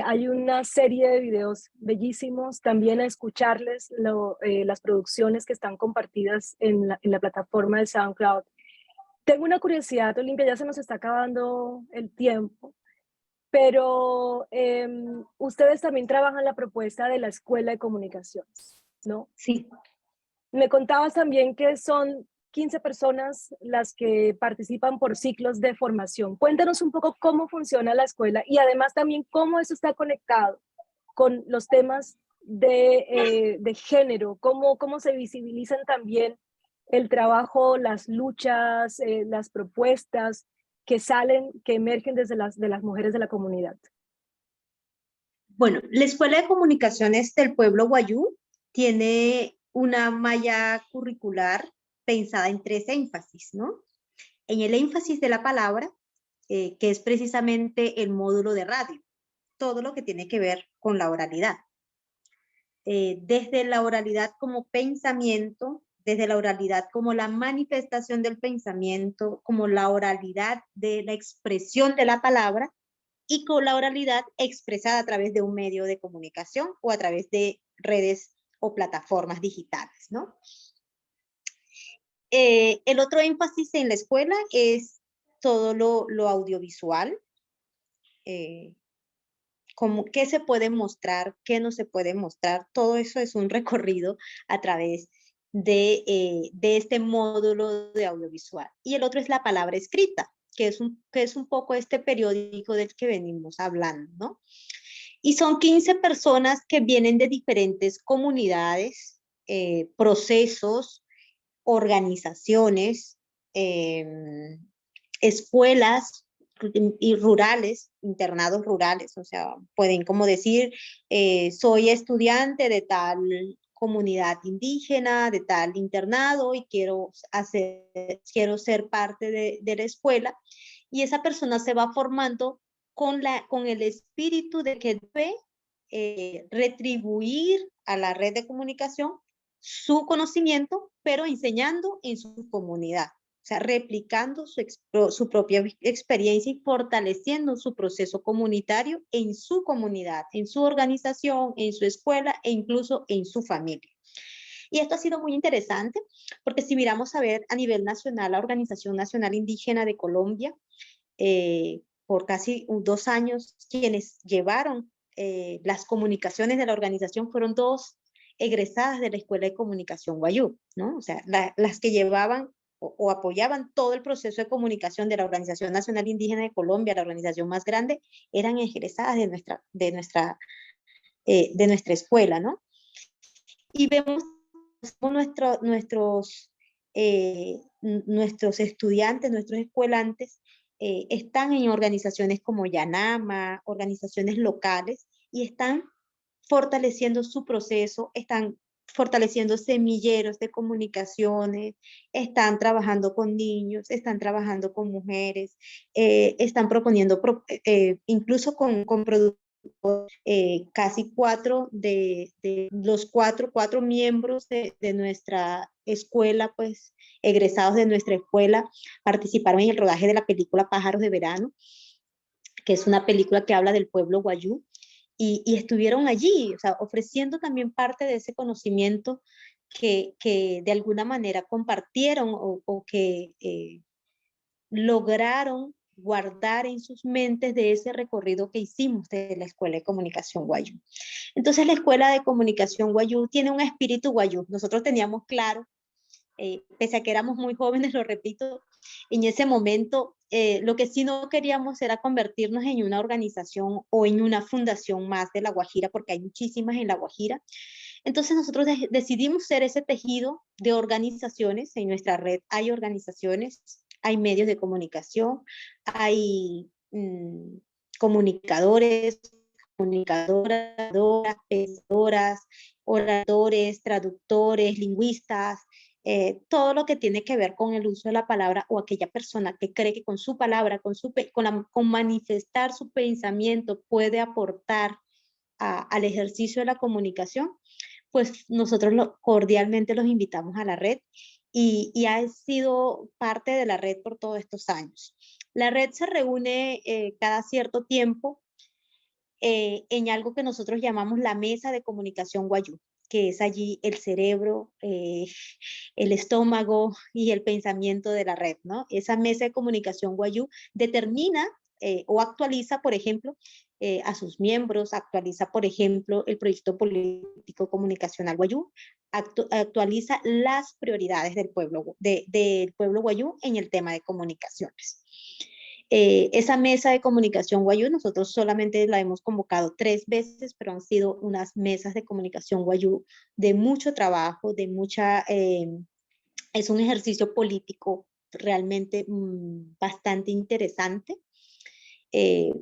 Hay una serie de videos bellísimos, también a escucharles las producciones que están compartidas en la plataforma de SoundCloud. Tengo una curiosidad, Olimpia, ya se nos está acabando el tiempo, pero ustedes también trabajan la propuesta de la Escuela de Comunicaciones, ¿no? Sí. Me contabas también que son 15 personas las que participan por ciclos de formación. Cuéntanos un poco cómo funciona la escuela y además también cómo eso está conectado con los temas de género, cómo se visibilizan también el trabajo, las luchas, las propuestas que salen, que emergen desde de las mujeres de la comunidad. Bueno, la Escuela de Comunicaciones del Pueblo Wayuu tiene una malla curricular pensada en 3 énfasis, ¿no? En el énfasis de la palabra, que es precisamente el módulo de radio, todo lo que tiene que ver con la oralidad. Desde la oralidad como pensamiento, desde la oralidad como la manifestación del pensamiento, como la oralidad de la expresión de la palabra, y con la oralidad expresada a través de un medio de comunicación o a través de redes o plataformas digitales, ¿no? El otro énfasis en la escuela es todo lo audiovisual, como qué se puede mostrar, qué no se puede mostrar, todo eso es un recorrido a través de este módulo de audiovisual. Y el otro es la palabra escrita, que es un poco este periódico del que venimos hablando, ¿no? Y son 15 personas que vienen de diferentes comunidades, procesos, organizaciones, escuelas y rurales, internados rurales, o sea, pueden como decir, soy estudiante de tal comunidad indígena, de tal internado y quiero ser parte de la escuela, y esa persona se va formando con el espíritu de que debe retribuir a la red de comunicación su conocimiento, pero enseñando en su comunidad. O sea, replicando su propia experiencia y fortaleciendo su proceso comunitario en su comunidad, en su organización, en su escuela e incluso en su familia. Y esto ha sido muy interesante porque si miramos a ver a nivel nacional, la Organización Nacional Indígena de Colombia, por casi 2 años, quienes llevaron las comunicaciones de la organización fueron 2 egresadas de la Escuela de Comunicación Wayuu, ¿no? O sea, las que llevaban o apoyaban todo el proceso de comunicación de la Organización Nacional Indígena de Colombia, la organización más grande, eran egresadas de nuestra escuela, ¿no? Y vemos cómo nuestros estudiantes, nuestros escuelantes, están en organizaciones como Yanama, organizaciones locales, y están fortaleciendo su proceso, están fortaleciendo semilleros de comunicaciones, están trabajando con niños, están trabajando con mujeres, están proponiendo incluso con productos. Casi 4 de los 4 miembros de nuestra escuela, pues egresados de nuestra escuela, participaron en el rodaje de la película Pájaros de Verano, que es una película que habla del pueblo Wayuu, y estuvieron allí, o sea, ofreciendo también parte de ese conocimiento que de alguna manera compartieron o que lograron guardar en sus mentes de ese recorrido que hicimos de la Escuela de Comunicación Wayuu. Entonces la Escuela de Comunicación Wayuu tiene un espíritu Wayuu. Nosotros teníamos claro, pese a que éramos muy jóvenes, lo repito, en ese momento lo que sí no queríamos era convertirnos en una organización o en una fundación más de La Guajira, porque hay muchísimas en La Guajira. Entonces nosotros decidimos ser ese tejido de organizaciones. En nuestra red hay organizaciones, hay medios de comunicación, hay comunicadores, comunicadoras, pensadoras, oradores, traductores, lingüistas, todo lo que tiene que ver con el uso de la palabra, o aquella persona que cree que con su palabra, con manifestar su pensamiento puede aportar al ejercicio de la comunicación, pues nosotros cordialmente los invitamos a la red y ha sido parte de la red por todos estos años. La red se reúne cada cierto tiempo en algo que nosotros llamamos la mesa de comunicación Wayuu, que es allí el cerebro, el estómago y el pensamiento de la red, ¿no? Esa mesa de comunicación Wayuu determina o actualiza, por ejemplo, a sus miembros, actualiza, por ejemplo, el proyecto político comunicacional Wayuu, actualiza las prioridades del pueblo Wayuu en el tema de comunicaciones. Esa mesa de comunicación Wayuu, nosotros solamente la hemos convocado 3 veces, pero han sido unas mesas de comunicación Wayuu de mucho trabajo, de mucha, es un ejercicio político realmente bastante interesante,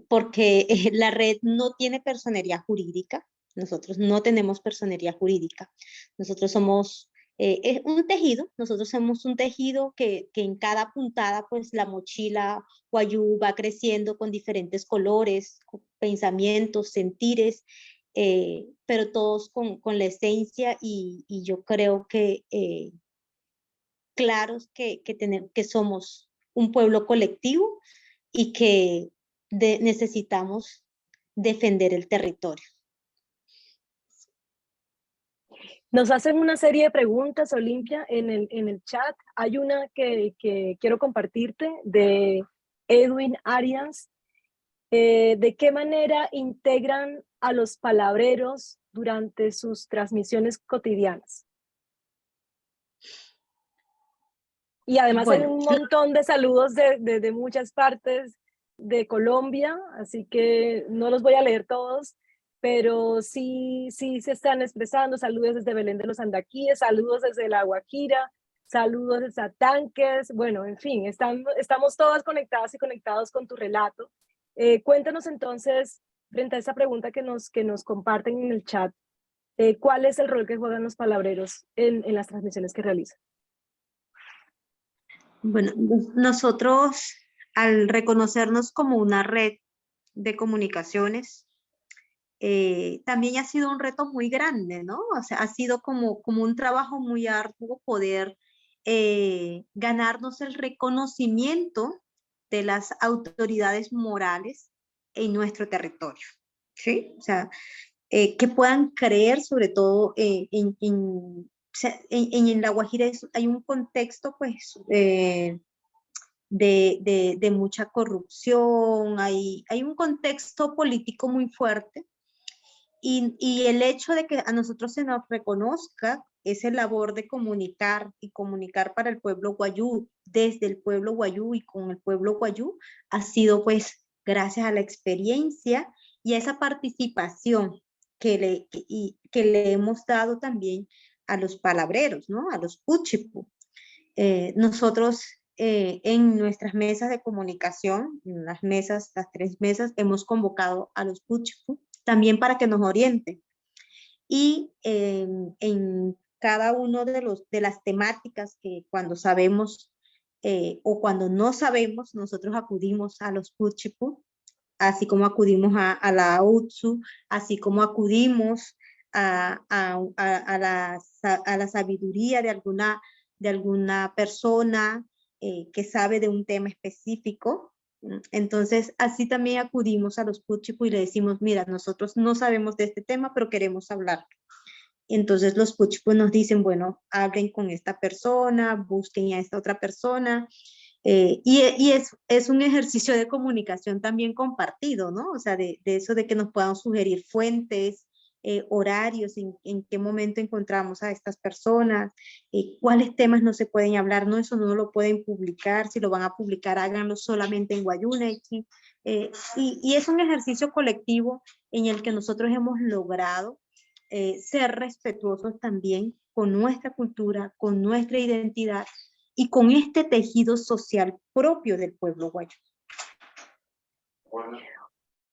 porque la red no tiene personería jurídica. Nosotros no tenemos personería jurídica. Nosotros somos es un tejido. Nosotros somos un tejido que en cada puntada, pues la mochila Wayuu va creciendo con diferentes colores, con pensamientos, sentires, pero todos con la esencia y yo creo que claros que somos un pueblo colectivo y que necesitamos defender el territorio. Nos hacen una serie de preguntas, Olimpia, en el chat. Hay una que quiero compartirte de Edwin Arias. ¿De qué manera integran a los palabreros durante sus transmisiones cotidianas? Y además bueno, hay un montón de saludos de muchas partes de Colombia, así que no los voy a leer todos, pero sí se están expresando. Saludos desde Belén de los Andaquíes, saludos desde La Guajira, saludos desde Tanques. Bueno, en fin, estamos todas conectadas y conectados con tu relato. Cuéntanos entonces, frente a esa pregunta que nos comparten en el chat, ¿cuál es el rol que juegan los palabreros en las transmisiones que realizan? Bueno, nosotros al reconocernos como una red de comunicaciones, también ha sido un reto muy grande, ¿no? O sea, ha sido como un trabajo muy arduo poder ganarnos el reconocimiento de las autoridades morales en nuestro territorio, ¿sí? O sea, que puedan creer sobre todo o sea, en La Guajira hay un contexto, pues, de mucha corrupción, hay un contexto político muy fuerte, y el hecho de que a nosotros se nos reconozca esa labor de comunicar y comunicar para el pueblo Wayuu, desde el pueblo Wayuu y con el pueblo Wayuu, ha sido pues gracias a la experiencia y a esa participación que le hemos dado también a los palabreros, ¿no? A los puchipu. Nosotros en nuestras mesas de comunicación, en las 3 mesas, hemos convocado a los puchipu también para que nos orienten. Y en cada uno de las temáticas que cuando sabemos o cuando no sabemos, nosotros acudimos a los puchipu, así como acudimos a la UTSU, así como acudimos a la sabiduría de alguna persona que sabe de un tema específico. Entonces, así también acudimos a los puchipu y le decimos, mira, nosotros no sabemos de este tema, pero queremos hablar. Entonces los coaches pues nos dicen, bueno, hablen con esta persona, busquen a esta otra persona. Y es un ejercicio de comunicación también compartido, ¿no? O sea, de eso de que nos puedan sugerir fuentes, horarios, en qué momento encontramos a estas personas, cuáles temas no se pueden hablar, no, eso no lo pueden publicar, si lo van a publicar, háganlo solamente en Wayunechi. Y es un ejercicio colectivo en el que nosotros hemos logrado ser respetuosos también con nuestra cultura, con nuestra identidad y con este tejido social propio del pueblo guayú.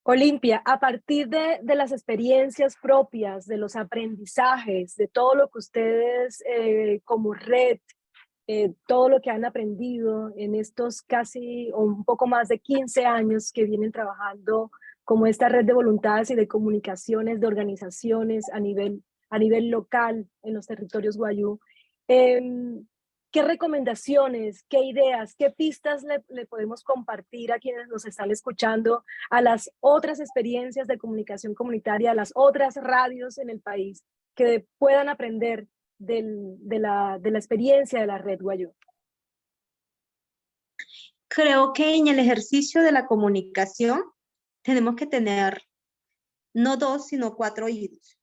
Olimpia, a partir de las experiencias propias, de los aprendizajes, de todo lo que ustedes como red, todo lo que han aprendido en estos casi o un poco más de 15 años que vienen trabajando como esta red de voluntades y de comunicaciones de organizaciones a nivel local en los territorios guayú, ¿qué recomendaciones, qué ideas, qué pistas le podemos compartir a quienes nos están escuchando, a las otras experiencias de comunicación comunitaria, a las otras radios en el país que puedan aprender de la experiencia de la red Guayú? Creo que en el ejercicio de la comunicación tenemos que tener no 2, sino 4 oídos.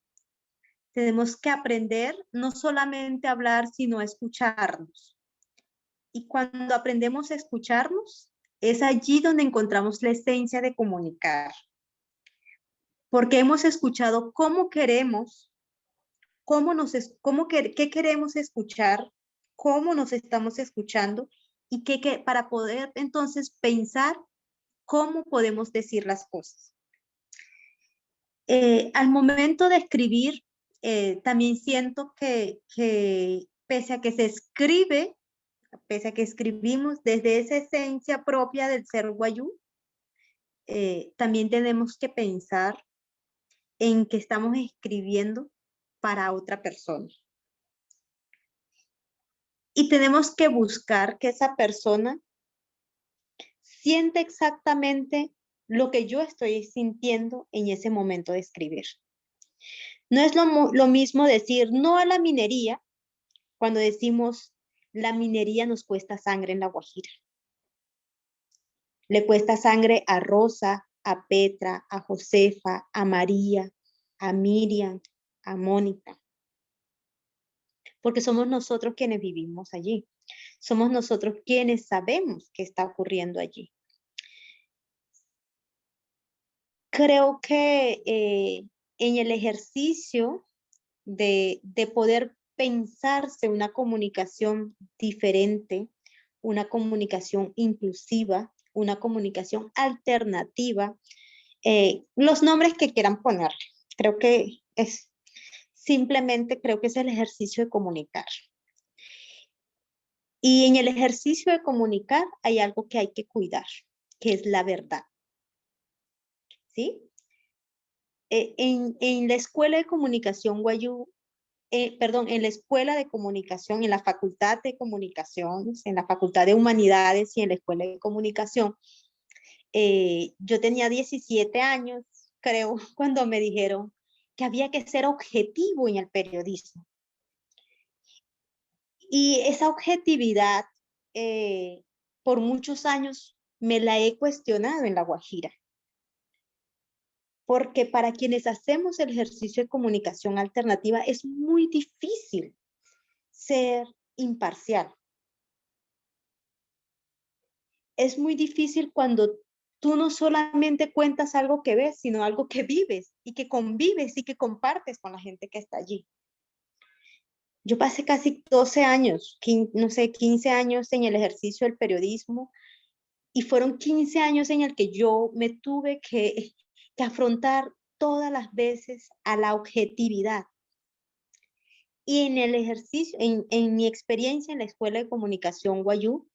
Tenemos que aprender no solamente a hablar, sino a escucharnos. Y cuando aprendemos a escucharnos, es allí donde encontramos la esencia de comunicar. Porque hemos escuchado cómo queremos, qué queremos escuchar, cómo nos estamos escuchando y para poder entonces pensar cómo podemos decir las cosas. Al momento de escribir, también siento que pese a que se escribe, pese a que escribimos desde esa esencia propia del ser guayú, también tenemos que pensar en que estamos escribiendo para otra persona. Y tenemos que buscar que esa persona siente exactamente lo que yo estoy sintiendo en ese momento de escribir. No es lo mismo decir no a la minería cuando decimos la minería nos cuesta sangre en La Guajira. Le cuesta sangre a Rosa, a Petra, a Josefa, a María, a Miriam, a Mónica. Porque somos nosotros quienes vivimos allí. Somos nosotros quienes sabemos qué está ocurriendo allí. Creo que en el ejercicio de poder pensarse una comunicación diferente, una comunicación inclusiva, una comunicación alternativa, los nombres que quieran ponerle. Creo que creo que es el ejercicio de comunicar. Y en el ejercicio de comunicar hay algo que hay que cuidar, que es la verdad. ¿Sí? En la Escuela de Comunicación Guayú, en la Escuela de Comunicación, en la Facultad de Comunicaciones, en la Facultad de Humanidades y en la Escuela de Comunicación, yo tenía 17 años, creo, cuando me dijeron que había que ser objetivo en el periodismo. Y esa objetividad, por muchos años, me la he cuestionado en La Guajira. Porque para quienes hacemos el ejercicio de comunicación alternativa es muy difícil ser imparcial. Es muy difícil cuando tú no solamente cuentas algo que ves, sino algo que vives y que convives y que compartes con la gente que está allí. Yo pasé casi 12 años, 15 años en el ejercicio del periodismo y fueron 15 años en el que yo me tuve que afrontar todas las veces a la objetividad. Y en el ejercicio, en mi experiencia en la Escuela de Comunicación Guayú,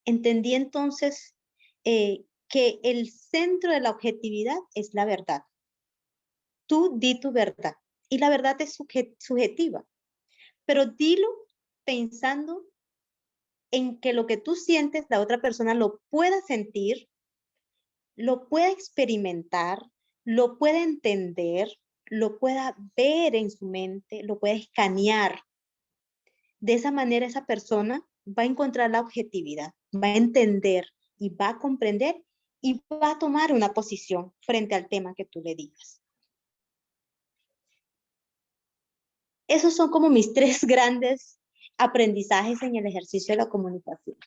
entendí entonces que el centro de la objetividad es la verdad. Tú di tu verdad y la verdad es subjetiva, pero dilo pensando en que lo que tú sientes, la otra persona lo pueda sentir, lo pueda experimentar, lo pueda entender, lo pueda ver en su mente, lo pueda escanear. De esa manera esa persona va a encontrar la objetividad, va a entender y va a comprender y va a tomar una posición frente al tema que tú le digas. Esos son como mis 3 grandes aprendizajes en el ejercicio de la comunicación.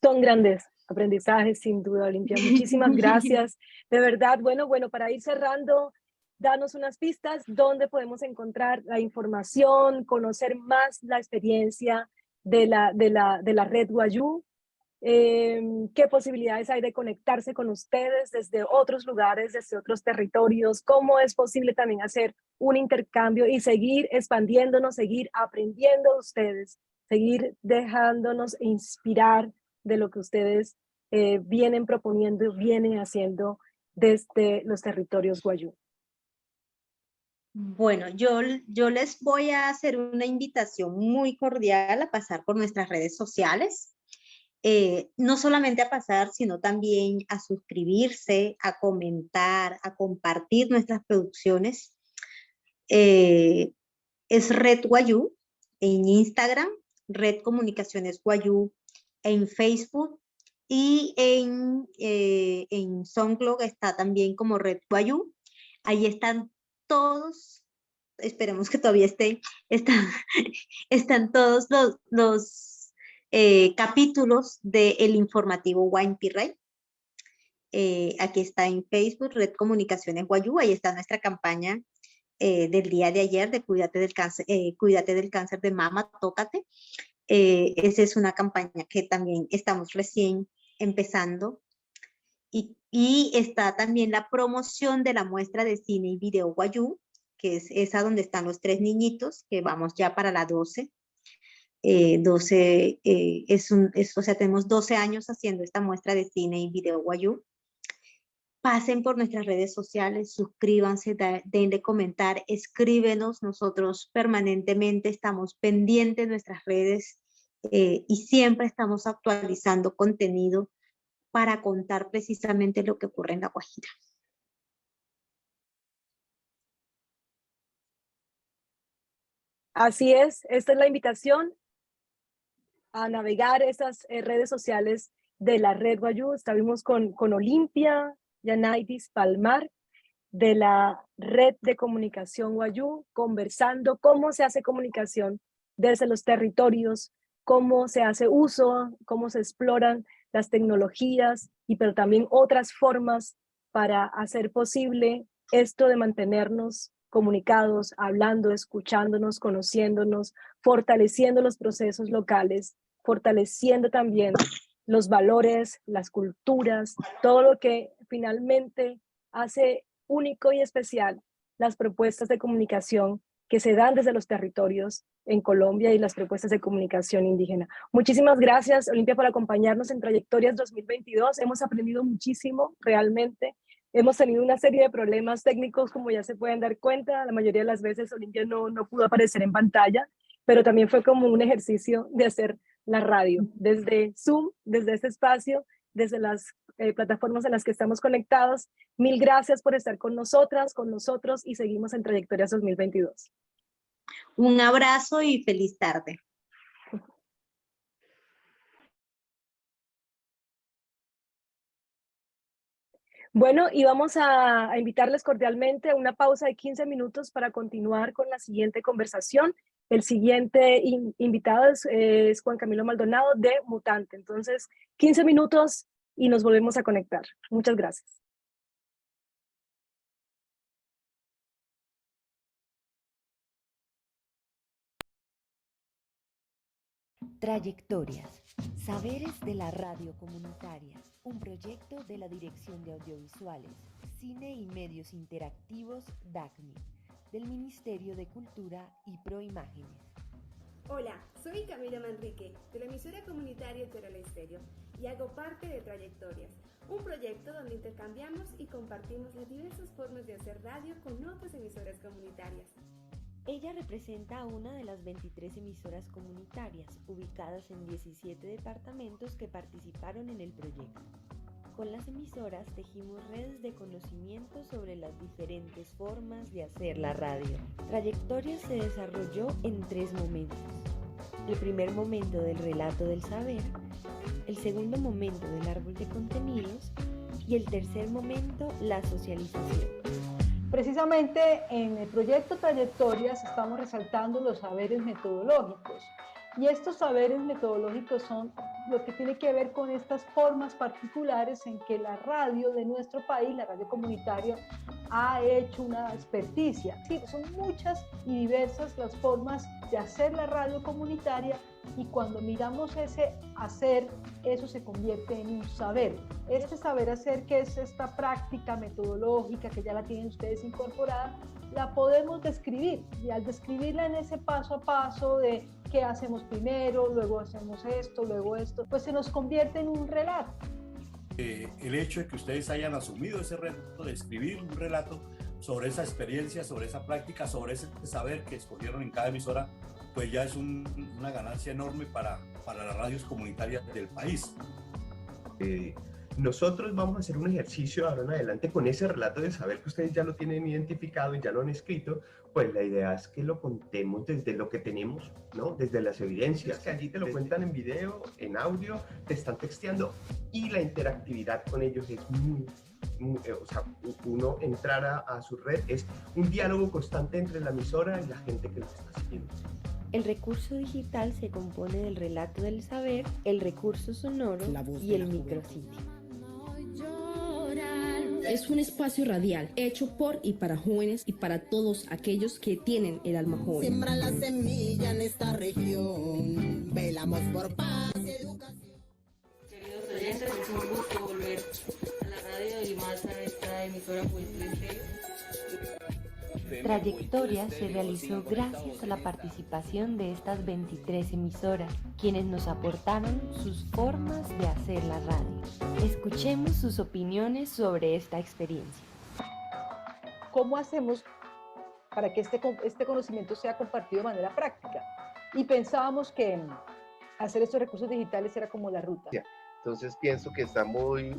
Son grandes aprendizajes, sin duda, Olimpia. Muchísimas gracias. De verdad, bueno, para ir cerrando, danos unas pistas donde podemos encontrar la información, conocer más la experiencia de la red Wayuu. ¿Qué posibilidades hay de conectarse con ustedes desde otros lugares, desde otros territorios? ¿Cómo es posible también hacer un intercambio y seguir expandiéndonos, seguir aprendiendo de ustedes, seguir dejándonos inspirar de lo que ustedes vienen proponiendo, vienen haciendo desde los territorios Wayuu? Bueno, yo les voy a hacer una invitación muy cordial a pasar por nuestras redes sociales. No solamente a pasar, sino también a suscribirse, a comentar, a compartir nuestras producciones. Es Red Wayuu en Instagram, Red Comunicaciones Wayuu en Facebook y en SoundCloud está también como Red Wayuu. Ahí están todos, esperemos que todavía están todos los capítulos del informativo WINE Rey. Aquí está en Facebook, Red Comunicaciones Wayuu, ahí está nuestra campaña del día de ayer de cuídate del cáncer de mama, tócate. Esa es una campaña que también estamos recién empezando. Y está también la promoción de la muestra de cine y video Wayuu, que es esa donde están los 3 niñitos, que vamos ya para la 12. 12 o sea, tenemos 12 años haciendo esta muestra de cine y video Wayuu. Pasen por nuestras redes sociales, suscríbanse, denle comentar, escríbenos. Nosotros permanentemente estamos pendientes de nuestras redes y siempre estamos actualizando contenido para contar precisamente lo que ocurre en La Guajira. Así es, esta es la invitación a navegar esas redes sociales de la red Wayuu. Estuvimos con Olimpia Yanaitis Palmar de la red de comunicación Wayuu, conversando cómo se hace comunicación desde los territorios, cómo se hace uso, cómo se exploran las tecnologías, pero también otras formas para hacer posible esto de mantenernos comunicados, hablando, escuchándonos, conociéndonos, fortaleciendo los procesos locales, fortaleciendo también los valores, las culturas, todo lo que finalmente hace único y especial las propuestas de comunicación que se dan desde los territorios en Colombia y las propuestas de comunicación indígena. Muchísimas gracias, Olimpia, por acompañarnos en Trayectorias 2022. Hemos aprendido muchísimo, realmente. Hemos tenido una serie de problemas técnicos, como ya se pueden dar cuenta. La mayoría de las veces Olimpia no pudo aparecer en pantalla, pero también fue como un ejercicio de hacer la radio desde Zoom, desde este espacio, desde las plataformas en las que estamos conectados. Mil gracias por estar con nosotras, con nosotros, y seguimos en Trayectorias 2022. Un abrazo y feliz tarde. Bueno, y vamos a invitarles cordialmente a una pausa de 15 minutos para continuar con la siguiente conversación. El siguiente invitado es Juan Camilo Maldonado de Mutante. Entonces, 15 minutos y nos volvemos a conectar. Muchas gracias. Trayectorias, saberes de la radio comunitaria, un proyecto de la Dirección de Audiovisuales, Cine y Medios Interactivos DACMI, del Ministerio de Cultura y Proimágenes. Hola, soy Camila Manrique, de la emisora comunitaria Teral Estéreo, y hago parte de Trayectorias, un proyecto donde intercambiamos y compartimos las diversas formas de hacer radio con otras emisoras comunitarias. Ella representa a una de las 23 emisoras comunitarias, ubicadas en 17 departamentos que participaron en el proyecto. Con las emisoras tejimos redes de conocimiento sobre las diferentes formas de hacer la radio. Trayectoria se desarrolló en 3 momentos. El primer momento del relato del saber, el segundo momento del árbol de contenidos y el tercer momento, la socialización. Precisamente en el proyecto Trayectorias estamos resaltando los saberes metodológicos. Y estos saberes metodológicos son lo que tiene que ver con estas formas particulares en que la radio de nuestro país, la radio comunitaria, ha hecho una experticia. Sí, son muchas y diversas las formas de hacer la radio comunitaria, y cuando miramos ese hacer, eso se convierte en un saber. Este saber hacer, que es esta práctica metodológica que ya la tienen ustedes incorporada, la podemos describir, y al describirla en ese paso a paso de qué hacemos primero, luego hacemos esto, luego esto, pues se nos convierte en un relato. El hecho de que ustedes hayan asumido ese reto de escribir un relato sobre esa experiencia, sobre esa práctica, sobre ese saber que escogieron en cada emisora, pues ya es una ganancia enorme para las radios comunitarias del país. Nosotros vamos a hacer un ejercicio ahora en adelante con ese relato de saber que ustedes ya lo tienen identificado y ya lo han escrito. Pues la idea es que lo contemos desde lo que tenemos, ¿no? Desde las evidencias, que allí te lo cuentan en video, en audio, te están texteando, y la interactividad con ellos es o sea, uno entrar a su red es un diálogo constante entre la emisora y la gente que los está siguiendo. El recurso digital se compone del relato del saber, el recurso sonoro y el micrositio. Es un espacio radial hecho por y para jóvenes y para todos aquellos que tienen el alma joven. Siembra la semilla en esta región, velamos por paz y educación. Queridos oyentes, es un gusto volver a la radio y más a esta emisora Multimedia. Trayectoria se realizó gracias a la participación de estas 23 emisoras, quienes nos aportaron sus formas de hacer la radio. Escuchemos sus opiniones sobre esta experiencia. ¿Cómo hacemos para que este conocimiento sea compartido de manera práctica? Y pensábamos que hacer estos recursos digitales era como la ruta. Entonces pienso que está muy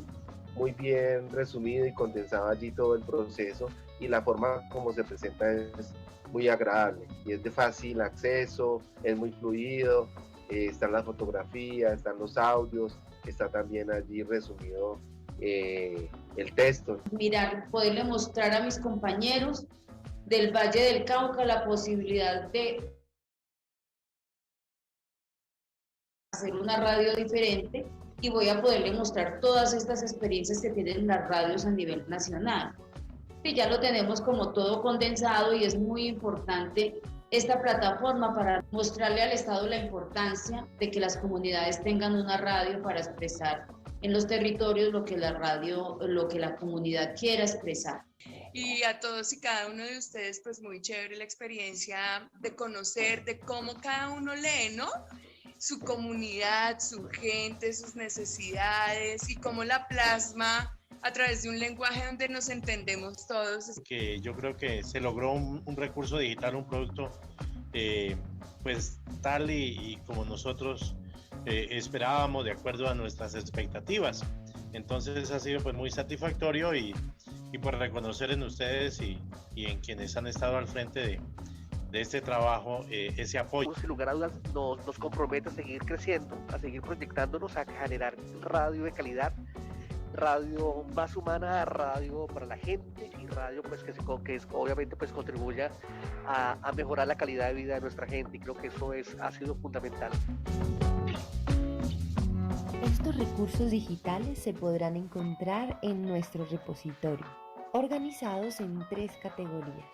bien resumido y condensado allí todo el proceso, y la forma como se presenta es muy agradable y es de fácil acceso, es muy fluido, están las fotografías, están los audios, está también allí resumido el texto. Mirar, poderle mostrar a mis compañeros del Valle del Cauca la posibilidad de hacer una radio diferente, y voy a poderle mostrar todas estas experiencias que tienen las radios a nivel nacional. Y ya lo tenemos como todo condensado, y es muy importante esta plataforma para mostrarle al Estado la importancia de que las comunidades tengan una radio para expresar en los territorios lo que la comunidad quiera expresar. Y a todos y cada uno de ustedes, pues muy chévere la experiencia de conocer de cómo cada uno lee, ¿no? Su comunidad, su gente, sus necesidades, y cómo la plasma a través de un lenguaje donde nos entendemos todos. Que yo creo que se logró un recurso digital, un producto pues tal y como nosotros esperábamos, de acuerdo a nuestras expectativas. Entonces ha sido pues muy satisfactorio, y pues reconocer en ustedes y en quienes han estado al frente de este trabajo ese apoyo. Sin lugar a dudas nos compromete a seguir creciendo, a seguir proyectándonos, a generar radio de calidad, radio más humana, radio para la gente, y radio pues que obviamente pues contribuya a mejorar la calidad de vida de nuestra gente, y creo que eso ha sido fundamental. Estos recursos digitales se podrán encontrar en nuestro repositorio, organizados en 3 categorías: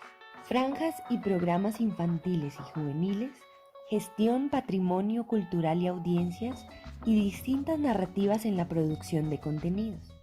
franjas y programas infantiles y juveniles, gestión, patrimonio cultural y audiencias, y distintas narrativas en la producción de contenidos.